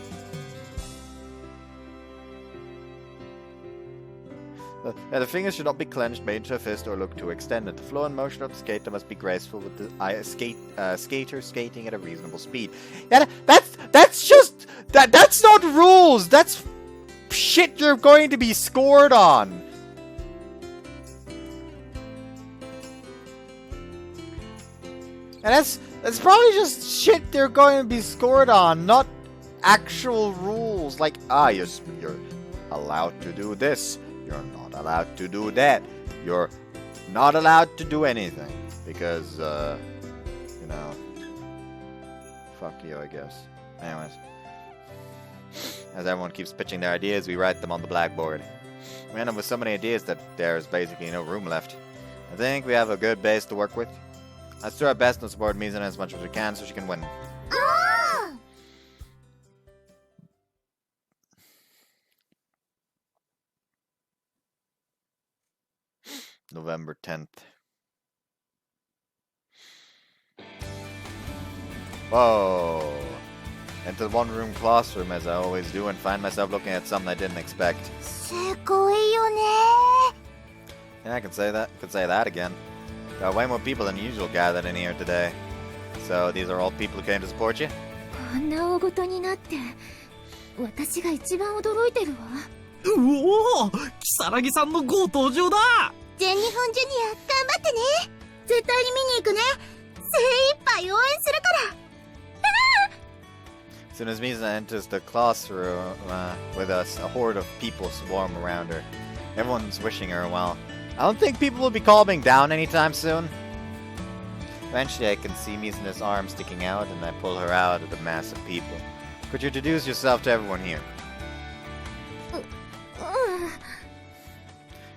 The fingers should not be clenched, made into a fist, or look too extended. The flow and motion of the skater must be graceful with the skater skating at a reasonable speed. Yeah, that's not rules. That's shit you're going to be scored on. And that's probably just shit they're going to be scored on, not actual rules. Like, you're allowed to do this. You're not allowed to do that. You're not allowed to do anything. Because, you know, fuck you, I guess. Anyways. As everyone keeps pitching their ideas, we write them on the blackboard. We end up with so many ideas that there's basically no room left. I think we have a good base to work with. Let's do our best to support Mizuna as much as we can so she can win. November 10th. Whoa! Enter the one-room classroom as I always do and find myself looking at something I didn't expect. すごいよね Yeah, I could say that again. Got way more people than usual gathered in here today. So these are all people who came to support you? こんな大ごとになって私が一番驚いてるわおお、如月さんのご登場だ。全日本ジュニア頑張ってね絶対に見に行くね精一杯応援するから As soon as Mizuna enters the classroom with us, a horde of people swarm around her. Everyone's wishing her well. I don't think people will be calming down anytime soon. Eventually I can see Mizuna's arm sticking out and I pull her out of the mass of people. Could you introduce yourself to everyone here?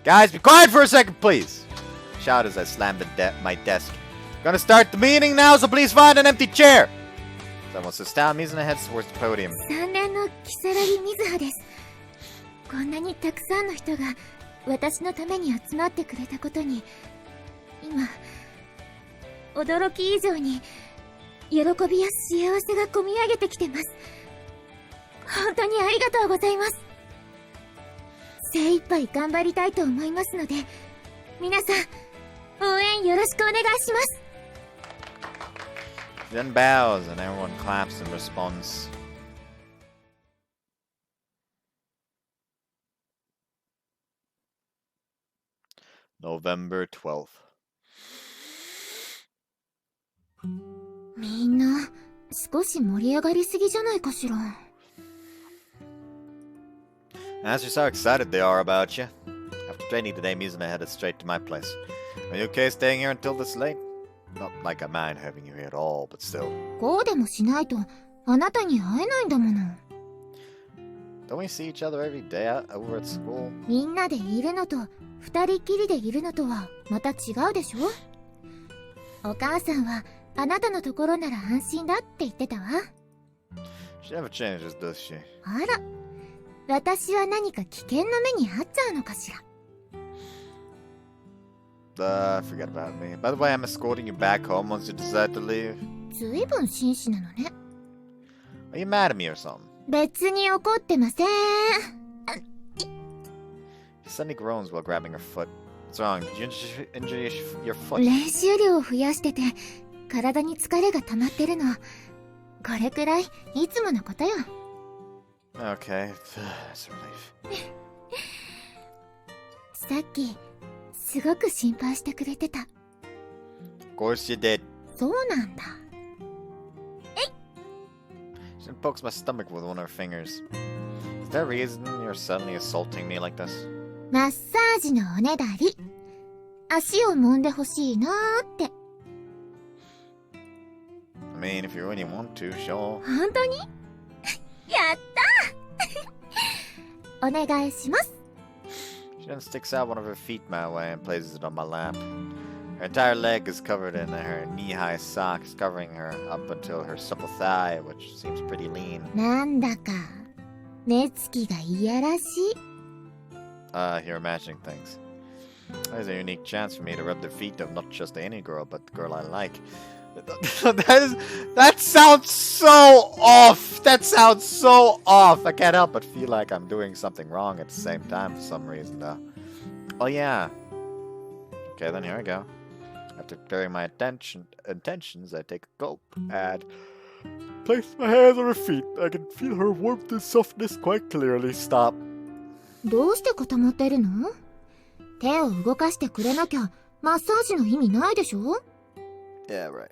Guys, be quiet for a second, please! Shout as I slam my desk. Gonna start the meeting now, so please find an empty chair! Someone sits down, Mizuna heads towards the podium. 3年の如月瑞葉ですこんなにたくさんの人が私のために集まってくれたことに今驚き以上に喜びや幸せがこみ上げてきてます本当にありがとうございます精一杯頑張りたいと思いますので皆さん応援よろしくお願いします Then bows and everyone claps in response. November 12th. みんな少し盛り上がりすぎじゃないかしら As you're so excited they are about you. After training today, Mizuna headed straight to my place. Are you okay staying here until this late? Not like I mind having you here at all, but still. こうでもしないとあなたに会えないんだもの Don't we see each other every day over at school? みんなでいるのと二人きりでいるのとはまた違うでしょお母さんはあなたのところなら安心だって言ってたわ She never changes, does she? あら私は何か危険の目に遭っちゃうのかしら Forget about me. By the way, I'm escorting you back home once you decide to leave. ずいぶん紳士なのね Are you mad at me or something? 別に怒ってません She suddenly groans while grabbing her foot. What's wrong? Did you injure your foot? 練習量を増やしてて体に疲れが溜まってるのこれくらいいつものことよ Okay, that's a relief. さっきすごく心配してくれてた Of course you did. そうなんだ She pokes my stomach with one of her fingers. Is there a reason you're suddenly assaulting me like this? マッサージのおねだり足を揉んでほしいなーって I mean, if you really want to, sure. 本当にやったーお願いします She then sticks out one of her feet my way and places it on my lap. Her entire leg is covered in her knee-high socks, covering her up until her supple thigh, which seems pretty lean. なんだか目つきがいやらしい You're imagining things. There's a unique chance for me to rub the feet of not just any girl, but the girl I like. That sounds so off! That sounds so off! I can't help but feel like I'm doing something wrong at the same time for some reason, though. Oh, yeah. Okay, then here I go. After clearing my intentions, I take a gulp and place my hands on her feet. I can feel her warmth and softness quite clearly. Stop. どうして固まってるの？手を動かしてくれなきゃマッサージの意味ないでしょ？ Yeah, right.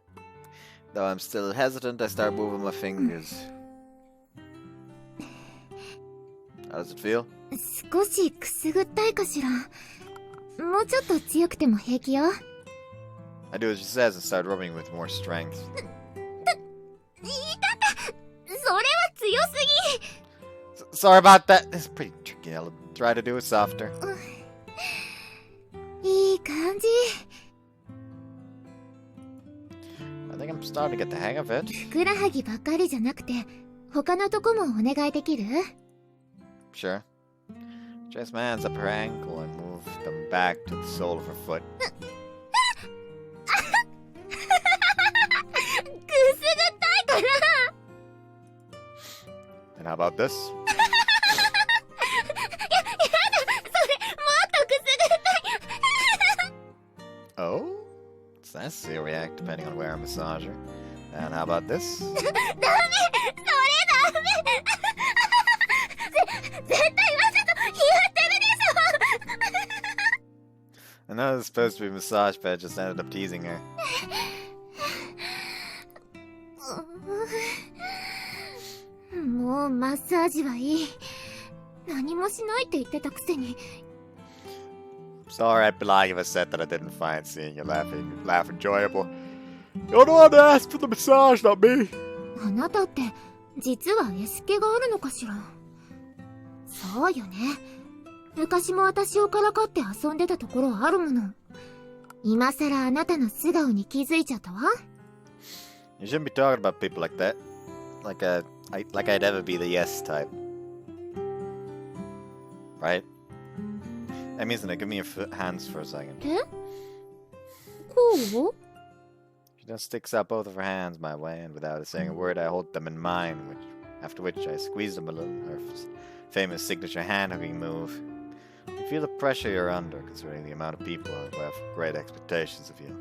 Though I'm still hesitant, I start moving my fingers. How does it feel? 少しくすぐったいかしら。もうちょっと強くても平気よ。I do as she says and start rubbing with more strength. それは強すぎ。 Sorry about that. It's pretty tricky. I'll try to do it softer. いい感じ。I think I'm starting to get the hang of it. ふくらはぎばっかりじゃなくて、他のとこもお願いできる？ Sure. Trace my hands up her ankle and move them back to the sole of her foot. くすぐったいから。 And how about this? やだ、それもっとくすぐったい。 Oh? It's nice to see her react depending on where I massage her. And how about this? ダメ、それダメ。絶対わざと言ってるでしょ。 I know it was supposed to be a massage, but I just ended up teasing her. もうマッサージはいい。何もしないって言ってたくせに。 Sorry, I'd be lying if I said that I didn't find seeing you laugh enjoyable. You're the one to ask for the massage, not me. あなたって実は S 気があるのかしら。そうよね。昔も私をからかって遊んでたところあるもの。今さらあなたの素顔に気づいちゃったわ。 You shouldn't be talking about people like that. Like I'd ever be the yes type. Right? That means give me your hands for a second. え？こう？ She just sticks out both of her hands my way, and without saying a word, I hold them in mine, after which I squeeze them a little, her famous signature hand-hugging move. You feel the pressure you're under, considering the amount of people who have great expectations of you.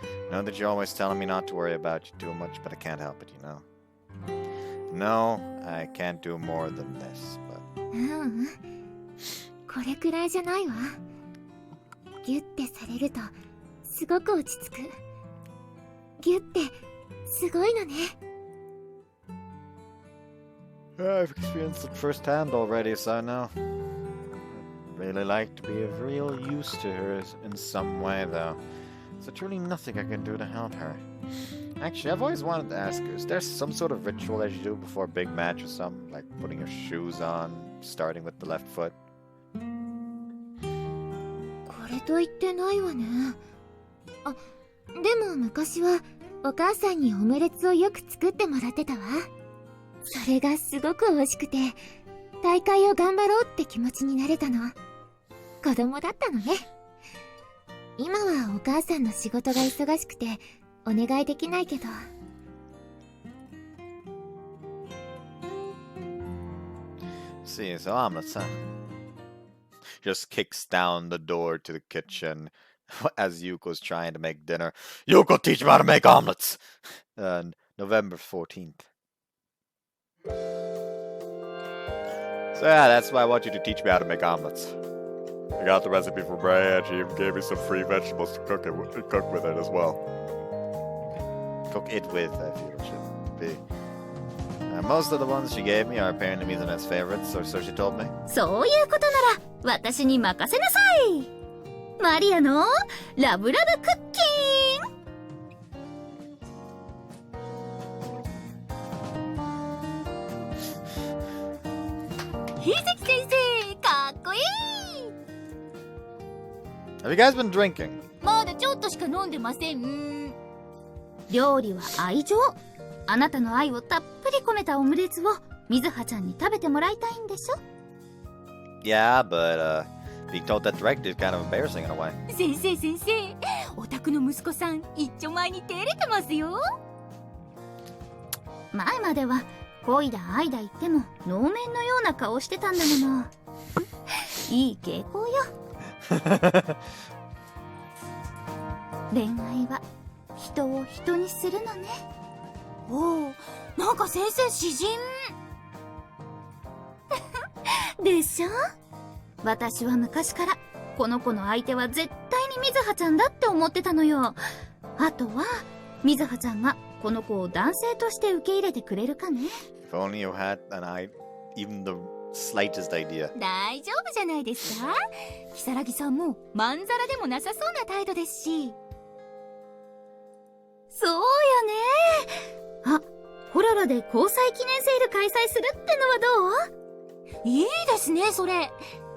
I know that you're always telling me not to worry about you too much, but I can't help it, you know. No, I can't do more than this, but... これくらいじゃないわ。ギュッてされるとすごく落ち着く。ギュッてすごいのね。 I've experienced it firsthand already, so I know. I'd really like to be of real use to her in some way, though. There's truly nothing I can do to help her. Actually, I've always wanted to ask her, is there some sort of ritual that you do before a big match or something? Like putting your shoes on, starting with the left foot? これと言ってないわね。あ、でも昔はお母さんにオムレツをよく作ってもらってたわ。それがすごく美味しくて、大会を頑張ろうって気持ちになれたの。子供だったのね。今はお母さんの仕事が忙しくてお願いできないけど。See, so omelets, huh? Just kicks down the door to the kitchen as Yuko's trying to make dinner. Yuko, teach me how to make omelets! November 14th. So yeah, that's why I want you to teach me how to make omelets. I got the recipe from Bray, and she even gave me some free vegetables to cook with it as well. Cook it with, I feel it should be. Most of the ones she gave me are apparently Mizuna's favorites, or so she told me. そういうことなら私に任せなさい。マリアのラブラブクッキング。秀樹先生、かっこいい。 Have you guys been drinking? まだちょっとしか飲んでません。料理は愛情。あなたの愛をたっぷり込めたオムレツを水葉ちゃんに食べてもらいたいんでしょ？ Yeah, but Being told that directly is kind of embarrassing in a way. 先生先生、お宅の息子さん一丁前に照れてますよ。前までは恋だ愛だ言っても能面のような顔してたんだもの。いい傾向よ。恋愛は人を人にするのね。おお、なんか先生詩人でしょ。私は昔からこの子の相手は絶対に水葉ちゃんだって思ってたのよ。あとは水葉ちゃんがこの子を男性として受け入れてくれるかね。 If only you had even the slightest idea. 大丈夫じゃないですか。如月さんもまんざらでもなさそうな態度ですし。そうよね。あ、ホロロで交際記念セール開催するってのはどう？いいですね、それ。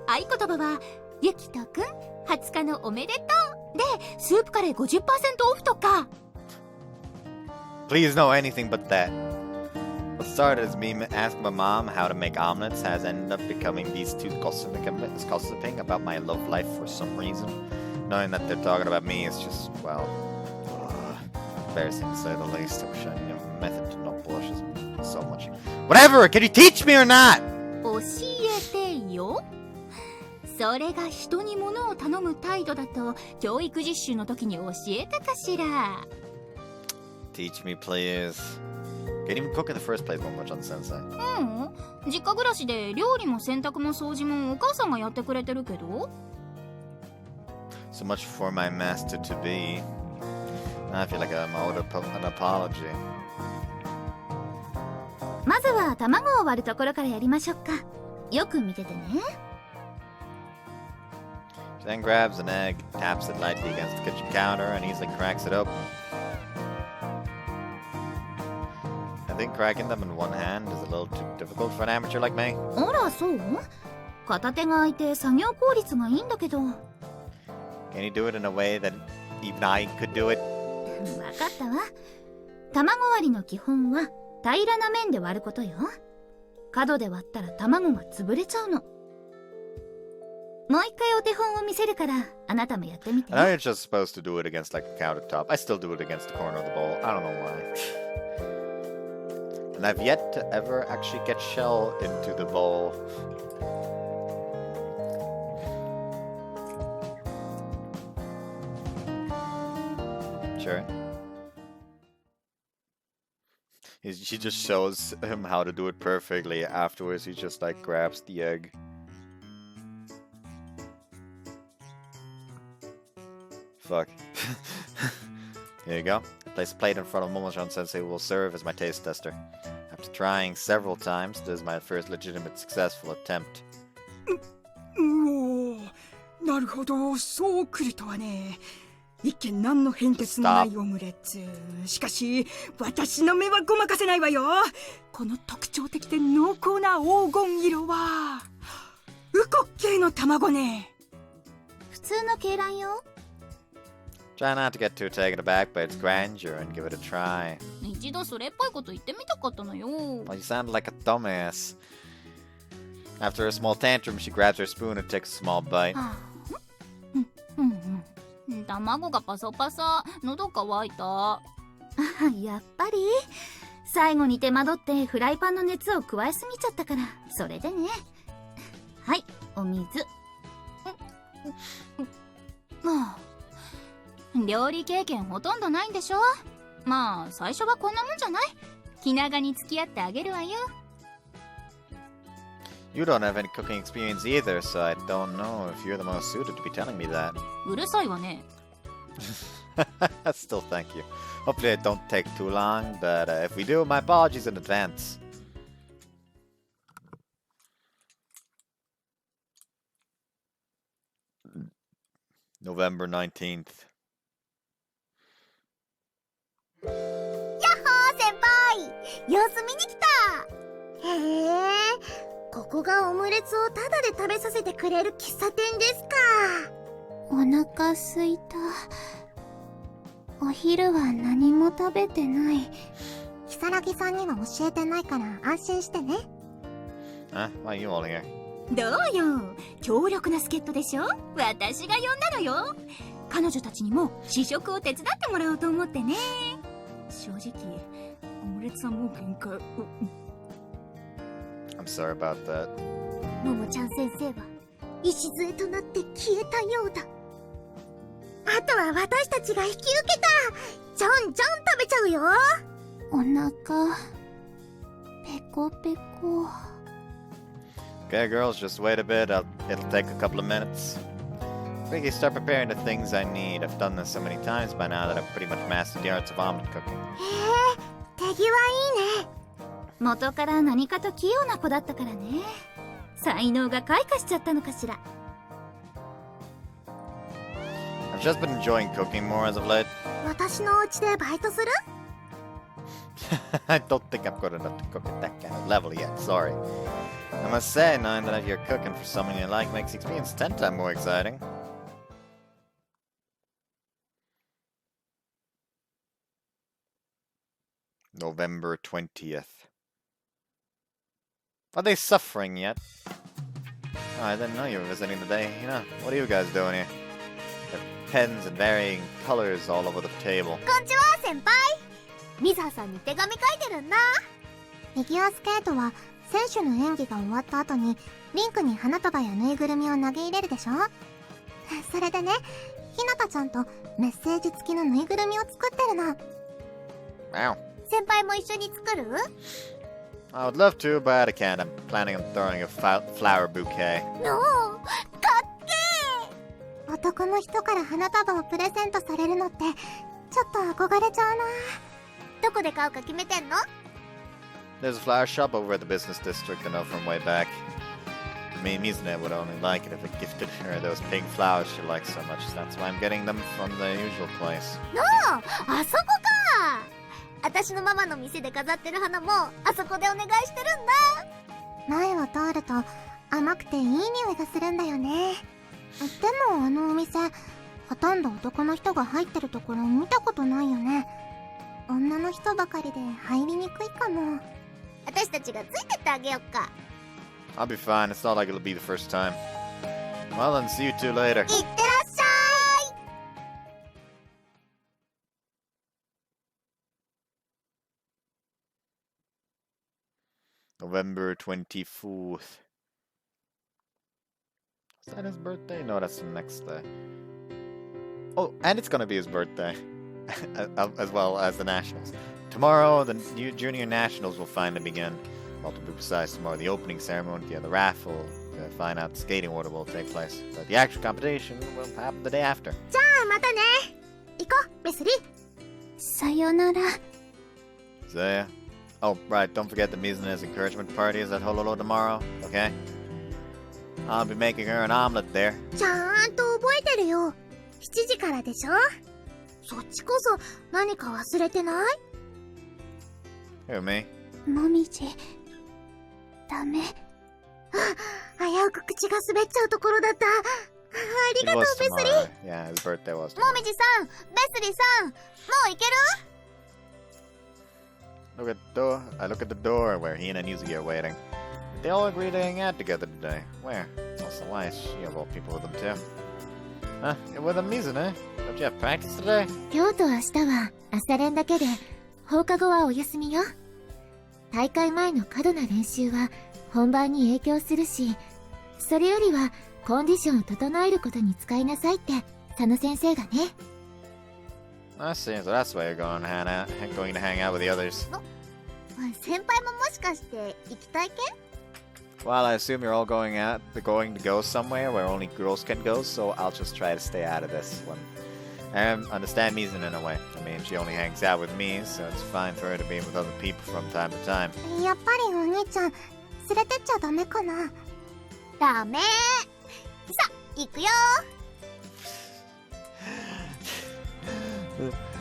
合言葉はゆきとくん20日のおめでとうでスープカレー 50% オフとか。 Please no anything but that. What started as me asking my mom how to make omelets has ended up becoming these two gossiping about my love life for some reason. Knowing that they're talking about me is just, well, embarrassing to say the least. I wish I knew a method to not blush so much. Whatever! Can you teach me or not? 教えてよ。それが人に物を頼む態度だと教育実習の時に教えたかしら。 Teach me, please. Can't even cook in the first place, Momochan Sensei. うん、実家暮らしで料理も洗濯も掃除もお母さんがやってくれてるけど。 So much for my master to be. I feel like I'm owed an apology. まずは卵を割るところからやりましょうか。よく見ててね。 She then grabs an egg, taps it lightly against the kitchen counter, and easily cracks it open. I think cracking them in one hand is a little too difficult for an amateur like me. あら、そう？片手が空いて作業効率がいいんだけど。 Can you do it in a way that even I could do it? わかったわ。卵割りの基本は平らな面で割ることよ。角で割ったら卵が潰れちゃうの。もう一回お手本を見せるからあなたもやってみて。 I know you're just supposed to do it against like a countertop. I still do it against the corner of the bowl. I don't know why. And I've yet to ever actually get shell into the bowl. Sure. She just shows him how to do it perfectly. Afterwards, he just like grabs the egg. Fuck. Here you go. I place a plate in front of Momochan Sensei, who will serve as my taste tester. After trying several times, this is my first legitimate successful attempt. おお、なるほど、そう来るとはね。一見何の変哲もないオムレツ。しかし、私の目はごまかせないわよ。この特徴的で濃厚な黄金色は、ウコッケイの卵ね。普通の鶏卵よ。 Try not to get too taken aback by its grandeur and give it a try. 一度それっぽいこと言ってみたかったのよ。 Well, you sound like a dumbass. After a small tantrum, she grabs her spoon and takes a small bite. 卵がパサパサ、喉乾いた。やっぱり最後に手間取ってフライパンの熱を加えすぎちゃったから、それでね。はい、お水。料理経験ほとんどないんでしょ。まあ最初はこんなもんじゃない。気長に付き合ってあげるわよ。 You don't have any cooking experience either, so I don't know if you're the most suited to be telling me that. うるさいわね。 Still, thank you. Hopefully, it don't take too long, but if we do, my apologies in advance. November 19th. やっほー先輩、様子見に来た。へえ、ここがオムレツをタダで食べさせてくれる喫茶店ですか。お腹すいた。お昼は何も食べてない。如月さんには教えてないから安心してね。Huh? Why are you all here? どうよ、強力な助っ人でしょ。私が呼んだのよ。彼女たちにも試食を手伝ってもらおうと思ってね。正直オムレツはもう限界。 I'm sorry about that. ももちゃん先生は礎となって消えたようだ。あとは私たちが引き受けた。じゃんじゃん食べちゃうよ。お腹ペコペコ。 Okay, girls, just wait a bit. It'll take a couple of minutes. Quickly start preparing the things I need. I've done this so many times by now that I've pretty much mastered the arts of omelet cooking. へえ、手際いいね。元から何かと器用な子だったからね。才能が開花しちゃったのかしら。I've just been enjoying cooking more as of late. 私のお家でバイトする？ I don't think I'm good enough to cook at that kind of level yet, sorry. I must say, knowing that you're cooking for someone you like makes the experience 10 times more exciting. November 20th. Are they suffering yet? Oh, I didn't know you were visiting today. You know, what are you guys doing here? There are pens and varying colors all over the table. こんにちは先輩。水葉さんに手紙書いてるんだ。フィギュアスケートは選手の演技が終わった後にリンクに花束やぬいぐるみを投げ入れるでしょ。それでね、ひなたちゃんとメッセージ付きのぬいぐるみを作ってるの。 Wow. 先輩も一緒に作る？ I would love to, but I can't. I'm planning on throwing a flower bouquet. のかっけー。男の人から花束をプレゼントされるのってちょっと憧れちゃうな。どこで買うか決めてんの？ There's a flower shop over at the business district I know from way back. Mizune would only like it if it gifted her those pink flowers she likes so much. That's why I'm getting them from the usual place. のあそこか。私のママの店で飾ってる花もあそこでお願いしてるんだ。前を通ると甘くていい匂いがするんだよね。でもあのお店ほとんど男の人が入ってるところ見たことないよね。女の人ばかりで入りにくいかも。私たちがついてってあげよっか。 I'll be fine. It's not like it'll be the first time. Well, then, see you two later. いってらっしゃい。November 24th. Is that his birthday? No, that's the next day. Oh, and it's gonna be his birthday. As well as the Nationals. Tomorrow, the new Junior Nationals will finally begin. Well, to be precise, tomorrow the opening ceremony, the raffle, to find out the skating order will take place. But the actual competition will happen the day after. じゃあまたね。行こう、レスリー。さよなら。Zaya? Oh, right, don't forget the Mizune's encouragement party is at Hololo tomorrow, okay? I'll be making her an omelet there. ちゃんと覚えてるよ。7時からでしょ。そっちこそ何か忘れてない？ Who, me? もみじダメ。危うく口が滑っちゃうところだった。ありがとう、 It ベ was スリ tomorrow. ー。 Yeah, his birthday was も tomorrow. みじさん、ベスリーさん、もう行ける？ Look at the door. I look at the door where he and Yuzuki are waiting. They all agree to hang out together today. Where? It's also why she of all people with them too. Huh? You're with them, Mizune? Don't you have practice today? 今日と明日は朝練だけで、放課後はお休みよ。大会前の過度な練習は本番に影響するし、それよりはコンディションを整えることに使いなさいって佐野先生がね。I see. So that's why you're going to hang out with the others. 先輩ももしかして行きたいけ？ Well, I assume you're all going to go somewhere where only girls can go, so I'll just try to stay out of this one. I understand Mizune in a way. I mean, she only hangs out with me, so it's fine for her to be with other people from time to time. やっぱりお兄ちゃん連れてっちゃダメかな？ダメ。さ、行くよ。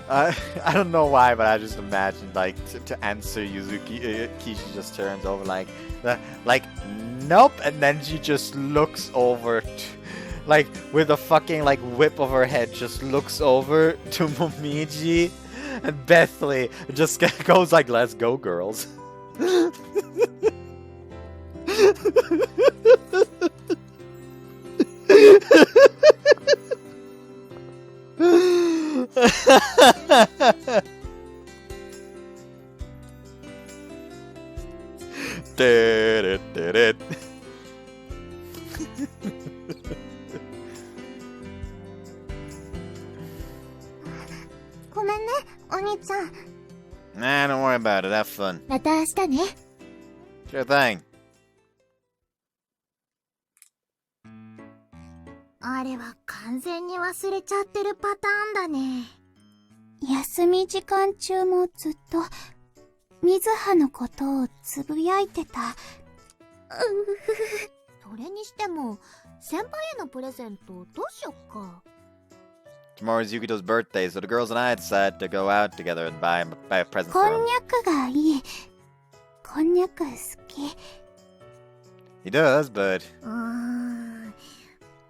I don't know why, but I just imagined like to answer Yuzuki, Kishi just turns over like nope, and then she just looks over, like with a fucking like whip of her head, just looks over to Momiji, and Bethley just goes like, "Let's go, girls." ごめんね、お兄ちゃん。Nah, don't worry about it. Have fun. また明日ね。Sure thing. あれは完全に忘れちゃってるパターンだね。休み時間中もずっと水葉のことをつぶやいてた。それにしても先輩へのプレゼントどうしよっか。Tomorrow's Yukito's birthday, so the girls and I decided to go out together and buy a present こ for ん him. にゃくがいい。こんにゃく好き。He does, but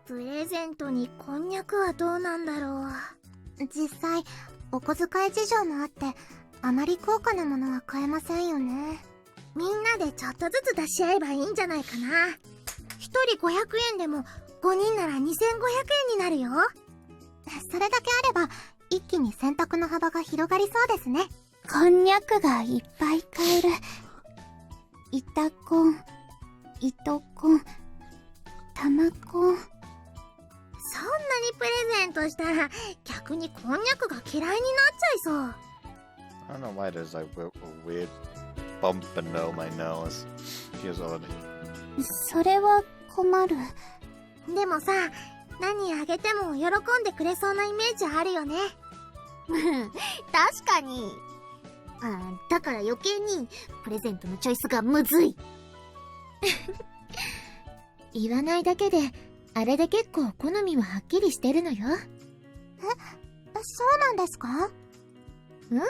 プレゼントにこんにゃくはどうなんだろう。実際お小遣い事情もあってあまり高価なものは買えませんよね。みんなでちょっとずつ出し合えばいいんじゃないかな。一人500円でも5人なら2500円になるよ。それだけあれば一気に選択の幅が広がりそうですね。こんにゃくがいっぱい買える。板こん、糸こん、玉こん。そんなにプレゼントしたら逆にこんにゃくが嫌いになっちゃいそう。I don't know why there's like a weird bump in my nose. Feels odd. それは困る。でもさ、何あげても喜んでくれそうなイメージあるよね。確かに。だから余計にプレゼントのチョイスがむずい。言わないだけであれで結構好みははっきりしてるのよ。そうなんですか？うん。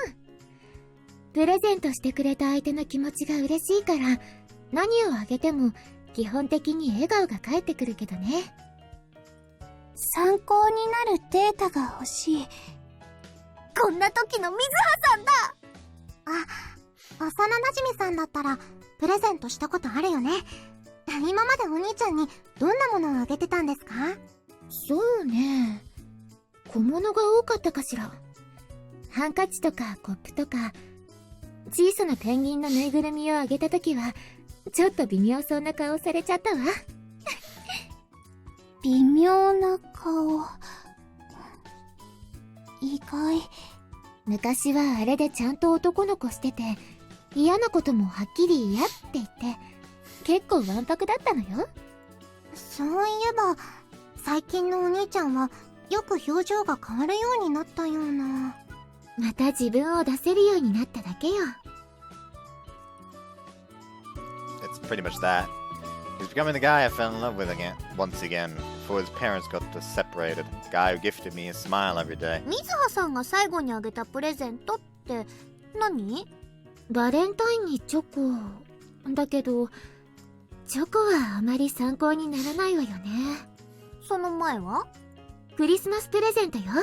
プレゼントしてくれた相手の気持ちが嬉しいから何をあげても基本的に笑顔が返ってくるけどね。参考になるデータが欲しい。こんな時の水葉さんだ。幼馴染さんだったらプレゼントしたことあるよね。今までお兄ちゃんにどんなものをあげてたんですか？そうね、小物が多かったかしら。ハンカチとかコップとか小さなペンギンのぬいぐるみをあげた時はちょっと微妙そうな顔されちゃったわ。微妙な顔。意外。昔はあれでちゃんと男の子してて嫌なこともはっきり嫌って言って結構わんぱくだったのよ。そういえば最近のお兄ちゃんはよく表情が変わるようになったような。また自分を出せるようになっただけよ。 it's pretty much that. He's becoming the guy I fell in love with once again, before his parents got separated. The guy who gifted me a smile every day. 水葉さんが最後にあげたプレゼントって何？バレンタインにチョコだけどチョコはあまり参考にならないわよね。その前はクリスマスプレゼントよ。何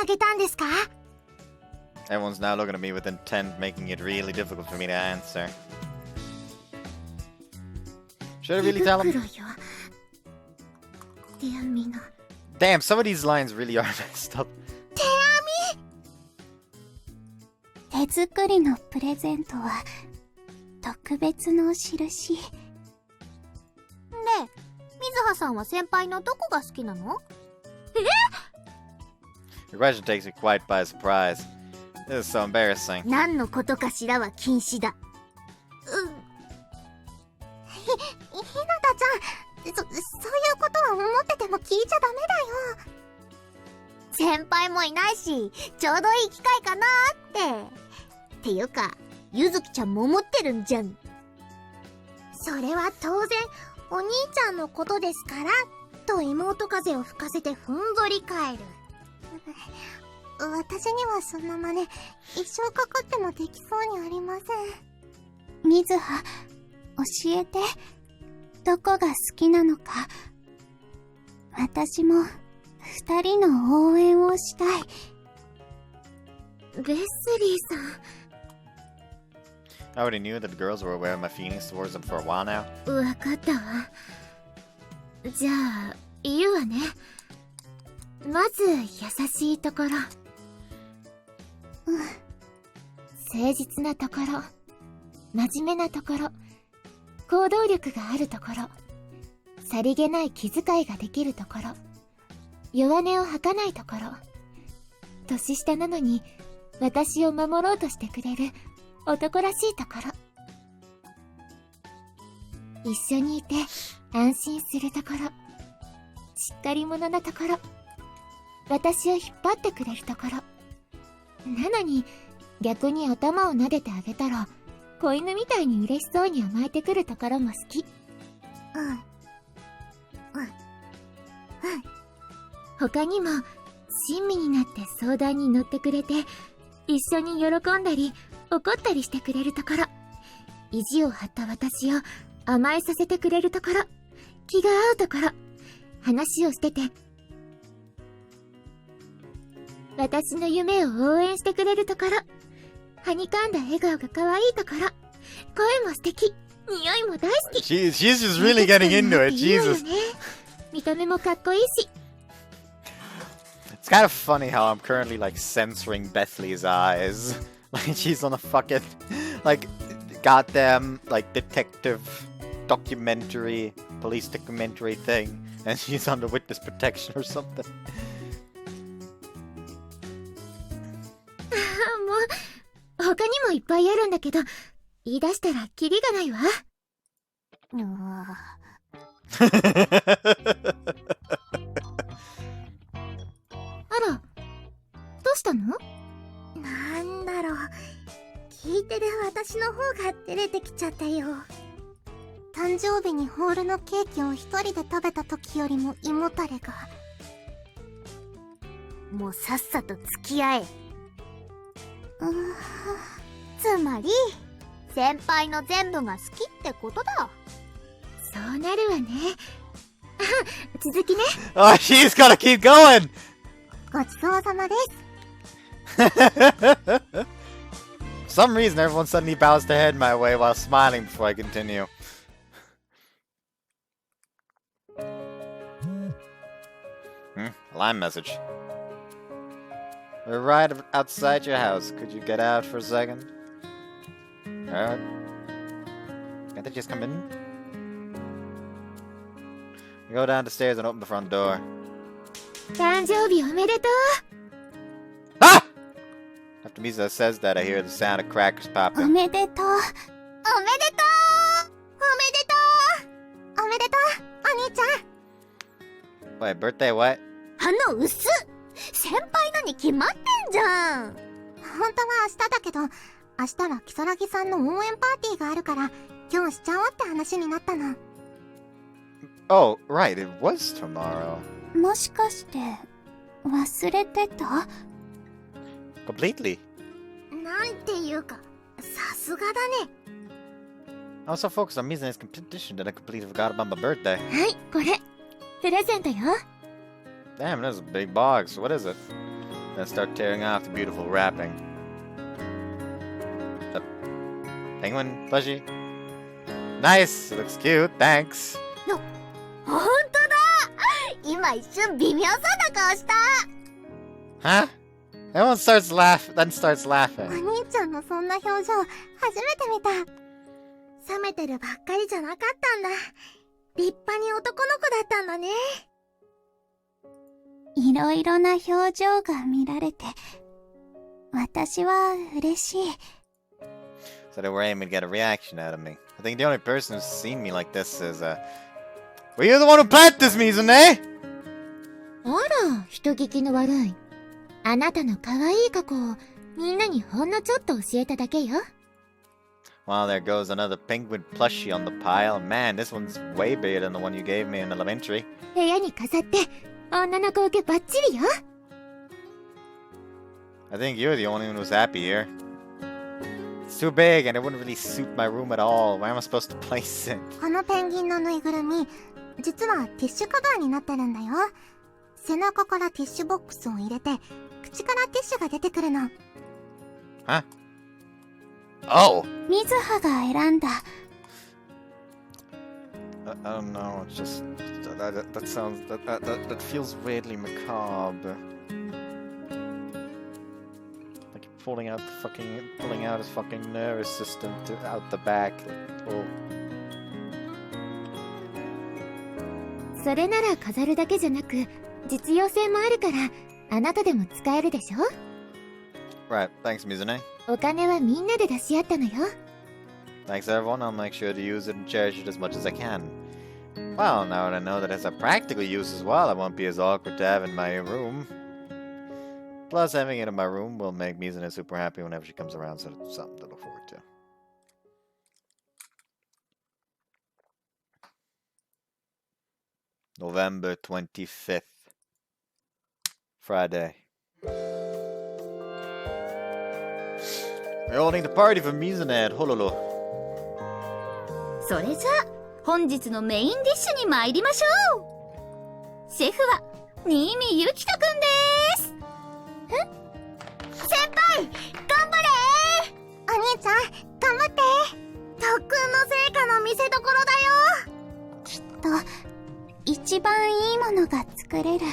あげたんですか？ Everyone's now looking at me with intent, making it really difficult for me to answer. Should I really tell him? Damn, some of these lines really are messed up. 手作りのプレゼントは特別の印。で、水葉さんは先輩のどこが好きなの？ Your question takes me quite by surprise. This is so embarrassing. 何のことかしらは禁止だ。ひなたちゃん、そういうことは思ってても聞いちゃダメだよ。先輩もいないし、ちょうどいい機会かなーって。っていうか、ゆずきちゃんも思ってるんじゃん。それは当然、お兄ちゃんのことですから、と妹風を吹かせてふんぞり返る。私にはそんな真似、一生かかってもできそうにありません。水葉、教えて。どこが好きなのか。私も二人の応援をしたい。レスリーさん。I already knew that the girls were aware of my feelings towards them for a while now. わかったわ。じゃあ、言うわね。まず優しいところ、誠実なところ、真面目なところ、行動力があるところ、さりげない気遣いができるところ、弱音を吐かないところ、年下なのに私を守ろうとしてくれる男らしいところ、一緒にいて安心するところ、しっかり者なところ、私を引っ張ってくれるところ。なのに逆に頭を撫でてあげたら子犬みたいに嬉しそうに甘えてくるところも好き。他にも親身になって相談に乗ってくれて、一緒に喜んだり怒ったりしてくれるところ、意地を張った私を甘えさせてくれるところ、気が合うところ、話をしてて私の夢を応援してくれるところ、はにかんだ笑顔が可愛いところ、声も素敵、匂いも大好き。She's just really getting into it. いいわよ Jesus. ね。見た目もかっこいいし。It's kind of funny how I'm currently like censoring Bethley's eyes. Like she's on a fucking like goddamn like detective documentary, police documentary thing, and she's under witness protection or something. もう他にもいっぱいあるんだけど、言い出したらキリがないわ。あら、どうしたの？なんだろう、聞いてる私の方が照れてきちゃったよ。誕生日にホールのケーキを一人で食べた時よりも胃もたれが。もうさっさと付き合え。つまり先輩の全部が好きってことだ。そうなるわね。続きね。Oh, she's gotta keep going. ごちそうさまです。For some reason, everyone suddenly bows their head my way while smiling before I continue. Line message. We're right outside your house. Could you get out for a second? Alright. Can't they just come in? You go down the stairs and open the front door. 誕生日おめでと Ah! After Mizuha says that, I hear the sound of crackers う。お popping. めでとう。おめでとう。おめでとう。おめでとう、お兄ちゃん。 Wait, birthday what? 薄っ。先輩のに決まってんじゃん。本当は明日だけど、明日はキサラギさんの応援パーティーがあるから今日しちゃおうって話になったの。 Oh, right, it was tomorrow. もしかして忘れてた？ Completely. なんていうか、さすがだね。 I was so focused on Mizuha's competition that I completely forgot about my birthday. はい、これプレゼントよ。 Damn, that's a big box. What is it? Then start tearing off the beautiful wrapping. The penguin plushie? Nice! It looks cute, thanks. ほんとだ。今一瞬微妙そうな顔した。 Huh? Everyone starts then starts お laughing. 兄ちゃんのそんな表情初めて見た。冷めてるばっかりじゃなかったんだ。立派に男の子だったんだね。いろいろな表情が見られて私は嬉しい。 So they were aiming to get a reaction out of me. I think the only person who's seen me like this is, Were you the one who planted this, Mizune? あら、人聞きの悪い。あなたの可愛い過去をみんなにほんのちょっと教えただけよ。 Well, there goes another penguin plushie on the pile. Man, this one's way bigger than the one you gave me in elementary. 部屋に飾って女の子受けバッチリよ。 I think you're the only one who's happy here. It's too big and it wouldn't really suit my room at all. Where am I supposed to place it? このペンギンのぬいぐるみ、実はティッシュカバーになってるんだよ。背中からティッシュボックスを入れて口からティッシュが出てくるの。 Huh? Oh! ミズハが選んだ。I don't know. It's just that sounds that feels weirdly macabre. Like pulling out his fucking nervous system out the back. Like, oh. それなら飾るだけじゃなく実用性もあるからあなたでも使えるでしょ Right, thanks, Mizune. お金はみんなで出し合ったのよ Thanks, everyone. I'll make sure to use it and cherish it as much as I can. Well, now that I know that it has a practical use as well, I won't be as awkward to have in my room. Plus, having it in my room will make Mizune super happy whenever she comes around, so it's something to look forward to. November 25th. Friday. We're holding the party for Mizune at Honolulu. それじゃあ本日のメインディッシュに参りましょうシェフは新見ゆきとくんです先輩頑張れお兄ちゃん頑張って特訓の成果の見せ所だよきっと一番いいものが作れる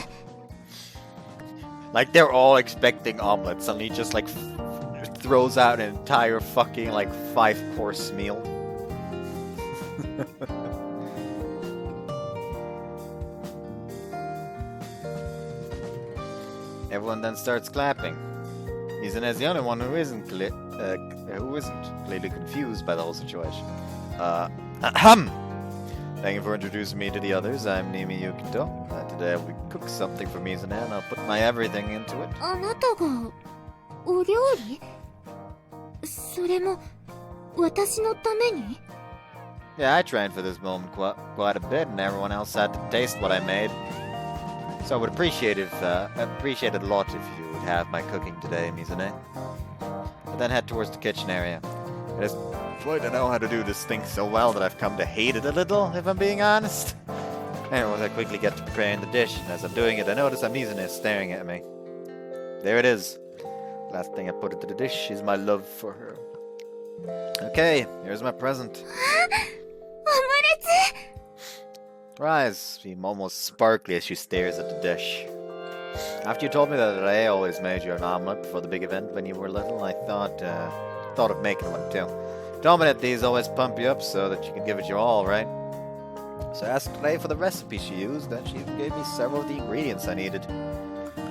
Like they're all expecting omelets, and he just like throws out an entire fucking like 5-course meal. Everyone then starts clapping. Mizune's the only one who isn't clearly confused by the whole situation. Ahem! Thank you for introducing me to the others. I'm Nimi Yukito. Today we cook something for Mizune and I'll put my everything into it. あなたがお料理それも私のために Yeah, I trained for this moment quite a bit, and everyone else had to taste what I made. So I would appreciate it a lot if you would have my cooking today, Mizune. And then head towards the kitchen area. I just try to know how to do this thing so well that I've come to hate it a little, if I'm being honest. Anyways, I quickly get to preparing the dish, and as I'm doing it, I notice that Mizune is staring at me. There it is. Last thing I put into the dish is my love for her. Okay, here's my present. オムレツ Her eyes seem almost sparkly as she stares at the dish. After you told me that I always made you an omelet before the big event when you were little, I thought of making one too. You told me that these always pump you up so that you can give it your all, right? So I asked today for the recipe she used, and she gave me several of the ingredients I needed.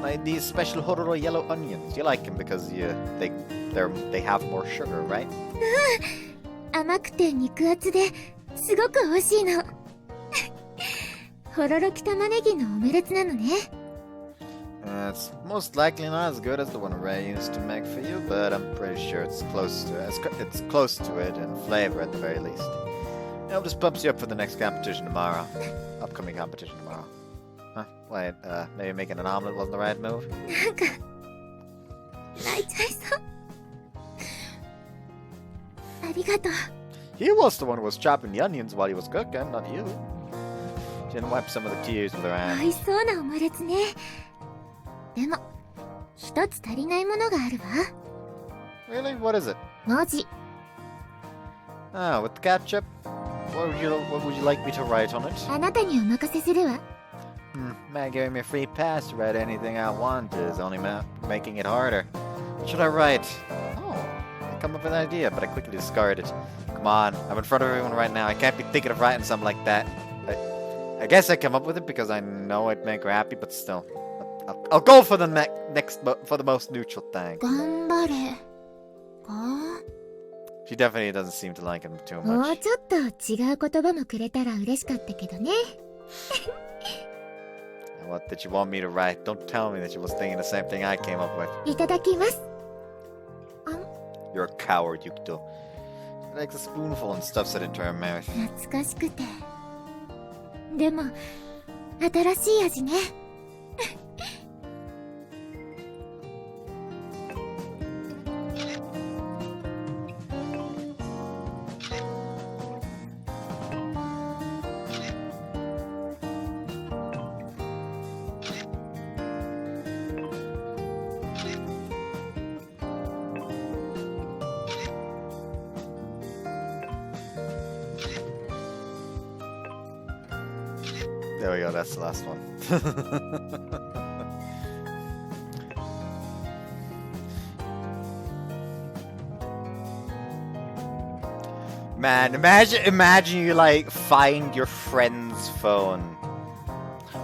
Like these special Hororo yellow onions. You like them because they have more sugar, right? 甘くて肉厚ですごく美味しいのほろろき玉ねぎのオムレツなのね It's most likely not as good as the one Ray used to make for you, but I'm pretty sure it's close to it in flavor at the very least. It'll just pumps you up for the next competition tomorrow. Upcoming competition tomorrow. Huh? Wait, maybe making an omelet wasn't the right move? なんか泣いちゃいそうありがとう He was the one who was chopping the onions while he was cooking, not you. She didn't wipe some of the tears with her 美味 hand. しそうなオムレツねでも一つ足りないものがあるわ Really? What is it? 文字 Ah, with the ketchup? What would you like me to write on it? あなたにお任せするわ Man giving me a free pass to write anything I want is only making it harder. What should I write? Oh, I come up with an idea, but I quickly discard it. Come on, I'm in front of everyone right now. I can't be thinking of writing something like that. I guess I come up with it because I know it'd make her happy, but still. I'll go for the for the most neutral thing. 頑張れか She definitely doesn't seem to like him too もう much. ちょっと違う言葉もくれたら嬉しかったけどね What did you want me to write? Don't tell me that she was thinking the same thing I came up with. いただきます You're a coward, Yukito. She takes a spoonful and stuffs it into her mouth. 懐かしくてでも新しい味ね There we go, that's the last one. Man, imagine you like find your friend's phone.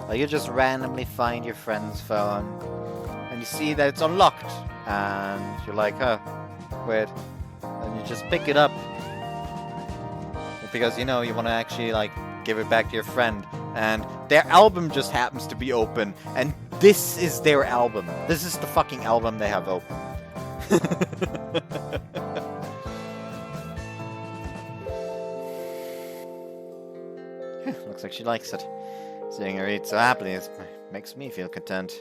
Like you just randomly find your friend's phone and you see that it's unlocked and you're like, huh, weird. And you just pick it up because you know you want to actually like give it back to your friend, and their album just happens to be open, and this is their album. This is the fucking album they have open. Looks like she likes it. Seeing her eat so happily makes me feel content.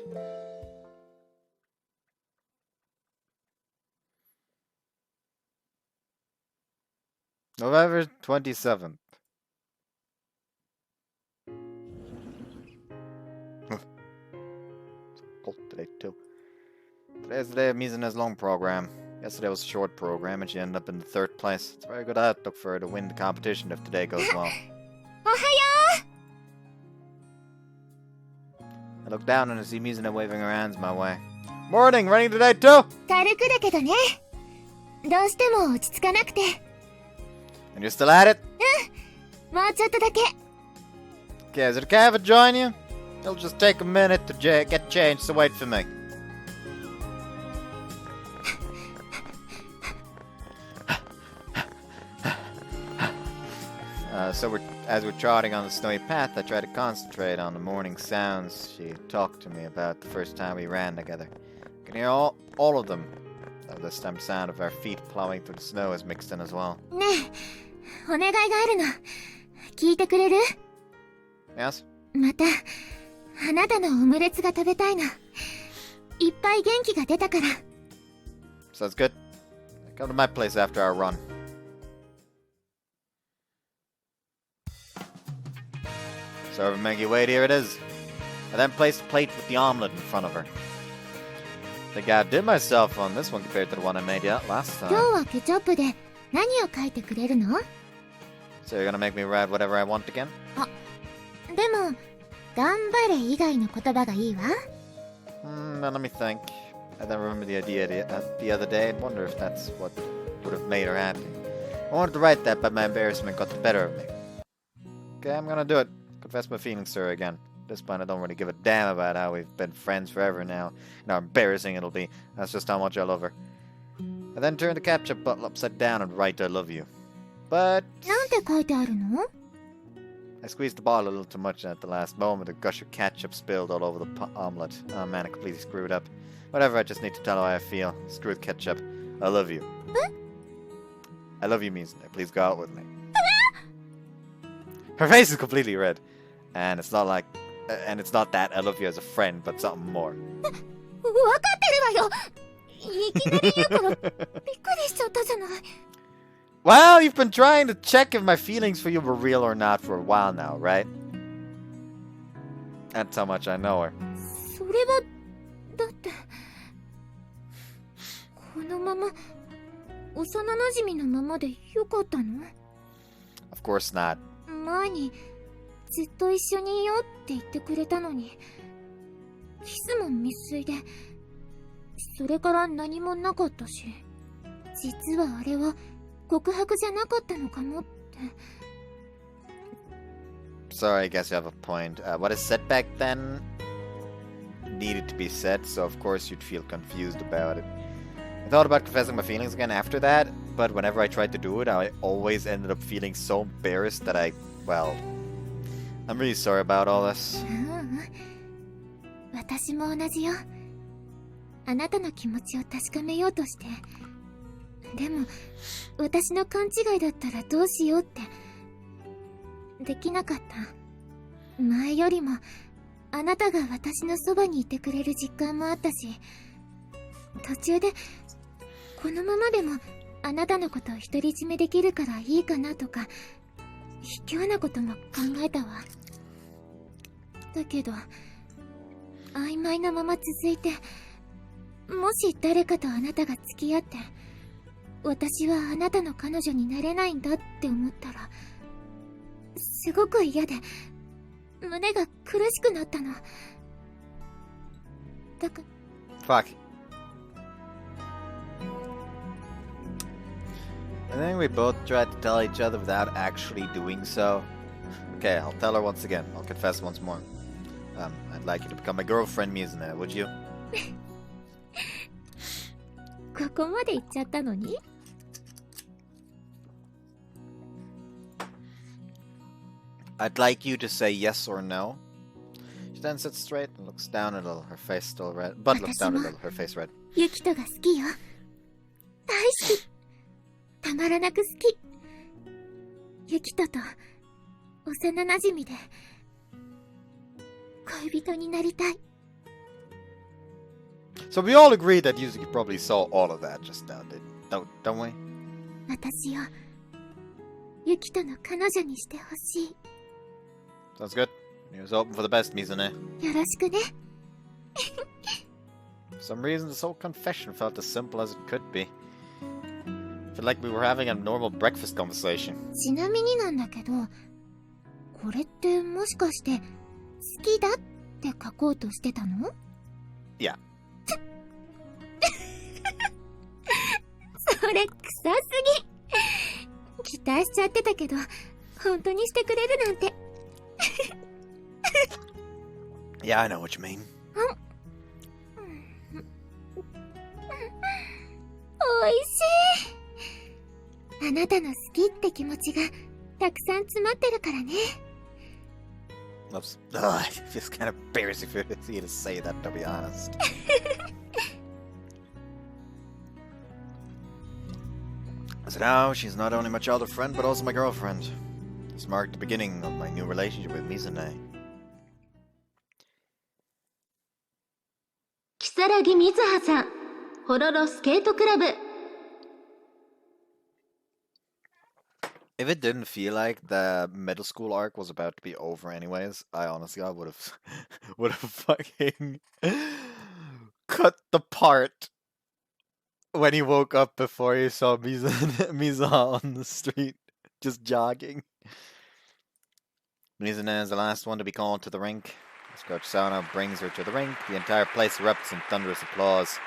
November 27th. Cold today too. Today's the day of Mizuna's long program. Yesterday was a short program and she ended up in the 3rd place. It's a very good outlook for her to win the competition if today goes well. I look down and I see Mizuna waving her hands my way. Morning! Running today too? 軽くだけどね。どうしても落ち着かなくて。 And you're still at it? もうちょっとだけ。 Okay, is it okay if I join you? It'll just take a minute to get changed, so wait for me. As we're trotting on the snowy path, I try to concentrate on the morning sounds she talked to me about the first time we ran together. I can hear all of them, though this time the sound of our feet plowing through the snow is mixed in as well. ねえ、お願いがあるの。聞いてくれる？ Yes? また、あなたのオムレツが食べたいの。いっぱい元気が出たから。 Sounds good. Come to my place after our run. So Maggie, wait, here it is. I then placed the plate with the omelet in front of her. I think I outdid myself on this one compared to the one I made last 今 time. 日はケチャップで何を書いてくれるの？ So you're gonna make me write whatever I want again? でも、頑張れ以外の言葉がいいわ。Now let me think. I then remember the idea the other day and wonder if that's what would have made her happy. I wanted to write that, but my embarrassment got the better of me. Okay, I'm gonna do it. Confess my feelings to her again. At this point, I don't really give a damn about how we've been friends forever now, and how embarrassing it'll be. That's just how much I love her. I then turn the ketchup bottle upside down and write I love you. But なんて書いてあるの？ I squeezed the bottle a little too much and at the last moment. A gush of ketchup spilled all over the omelet. Oh man, I completely screwed up. Whatever, I just need to tell her how I feel. Screw the ketchup. I love you. I love you, Mizuna. Please go out with me. Her face is completely red. And it's not like... and it's not that I love you as a friend, but something more. わかってるわよ。いきなり言うからびっくりしちゃったじゃない。 Well, you've been trying to check if my feelings for you were real or not for a while now, right? That's how much I know her. それはだってこのまま幼馴染のままでよかったの？ Of course not. 前にずっと一緒にいようって言ってくれたのに、キスも未遂で、それから何もなかったし、実はあれは告白じゃなかったのかもって。 Sorry, I guess you have a point. What is said back then needed to be said, so of course you'd feel confused about it. I thought about confessing my feelings again after that, but whenever I tried to do it, I always ended up feeling so embarrassed that well, I'm really sorry about all this. 私も同じよ。あなたの気持ちを確かめようとして。でも、私の勘違いだったらどうしようって。できなかった。前よりも、あなたが私のそばにいてくれる実感もあったし、途中で、このままでもあなたのことを独り占めできるからいいかなとか、卑怯なことも考えたわ。だけど、曖昧なまま続いて、もし誰かとあなたが付き合って、私はあなたの彼女になれないんだって思ったら、すごく嫌で、胸が苦しくなったの。だか Fuck. I think we both tried to tell each other without actually doing so. Okay, I'll tell her once again. I'll confess once more. I'd like you to become my girlfriend, Mizune, would you? ここまで行っちゃったのに I'd like you to say yes or no. She then sits straight and looks down a little, her face still red. But looks down a little, her face red. ユキトが好きよ。大好き。たまらなく好き。ユキトと幼馴染で恋人になりたい。 So we all agree that Yuzuki probably saw all of that just now, don't we? 私をユキトの彼女にしてほしい。 Sounds good. Here's hoping for the best, Mizune. よろしくね。 For some reason, this whole confession felt as simple as it could be. I feel like we were having a normal breakfast conversation. ちなみになんだけど、これってもしかして好きだって書こうとしてたの？ Yeah. それ臭すぎ。期待しちゃってたけど、本当にしてくれるなんて。Yeah, I know what you mean. おいしい。あなたの好きって気持ちがたくさん詰まってるからね。It's just kind of embarrassing for you to say that, to be honest. So now, she's not only my childhood friend, but also my girlfriend. This marked the beginning of my new relationship with Mizune. 如月瑞葉さん、ホロロスケートクラブ。 If it didn't feel like the middle school arc was about to be over anyways, I honestly would have fucking cut the part when he woke up before he saw Mizuha on the street, just jogging. Mizune is the last one to be called to the rink. As Coach Sano brings her to the rink, the entire place erupts in thunderous applause.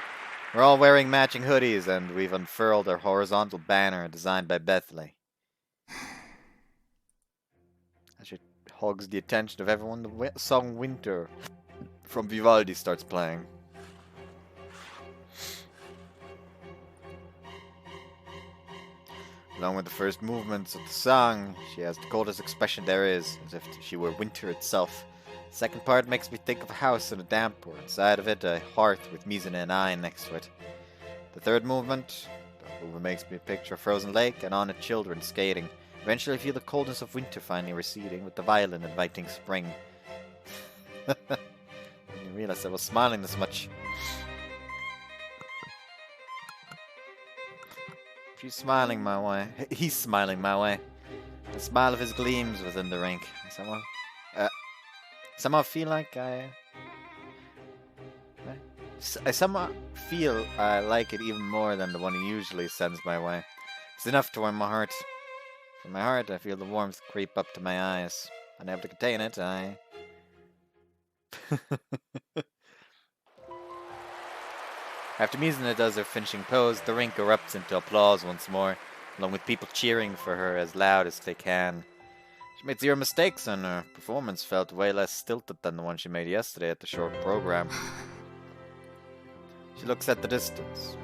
We're all wearing matching hoodies, and we've unfurled our horizontal banner designed by Bethley. As she hogs the attention of everyone, the song Winter from Vivaldi starts playing. Along with the first movements of the song, she has the coldest expression there is, as if she were winter itself. The second part makes me think of a house in a damper, inside of it a hearth with Mizune and I next to it. The third movement makes me picture a frozen lake and on it children skating. Eventually I feel the coldness of winter finally receding, with the violin inviting spring. I didn't realize I was smiling this much. She's smiling my way. He's smiling my way. The smile of his gleams within the rink. Somehow feel like I somehow feel I like it even more than the one he usually sends my way. It's enough to warm my heart. From my heart, I feel the warmth creep up to my eyes. Unable to contain it, I... After Mizune does her finishing pose, the rink erupts into applause once more, along with people cheering for her as loud as they can. She made 0 mistakes, and her performance felt way less stilted than the one she made yesterday at the short program. She looks at the distance,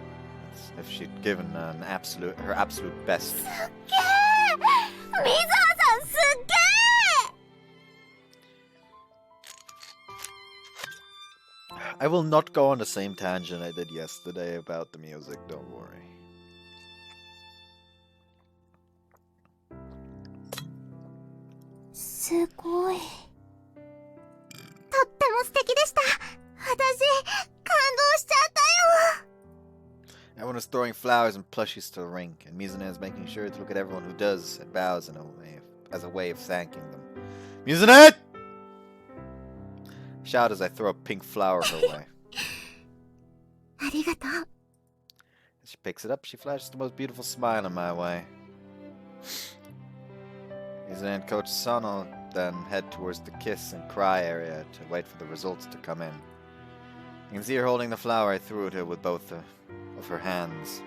as if she'd given her absolute best. I will not go on the same tangent I did yesterday about the music, don't worry. Everyone is throwing flowers and plushies to the rink, and Mizune is making sure to look at everyone who does and bows as a way of thanking them. Mizune! Shout as I throw a pink flower her way. As she picks it up, she flashes the most beautiful smile in my way. Mizune and Coach Sano then head towards the kiss and cry area to wait for the results to come in. You can see her holding the flower I threw at her with both of her hands.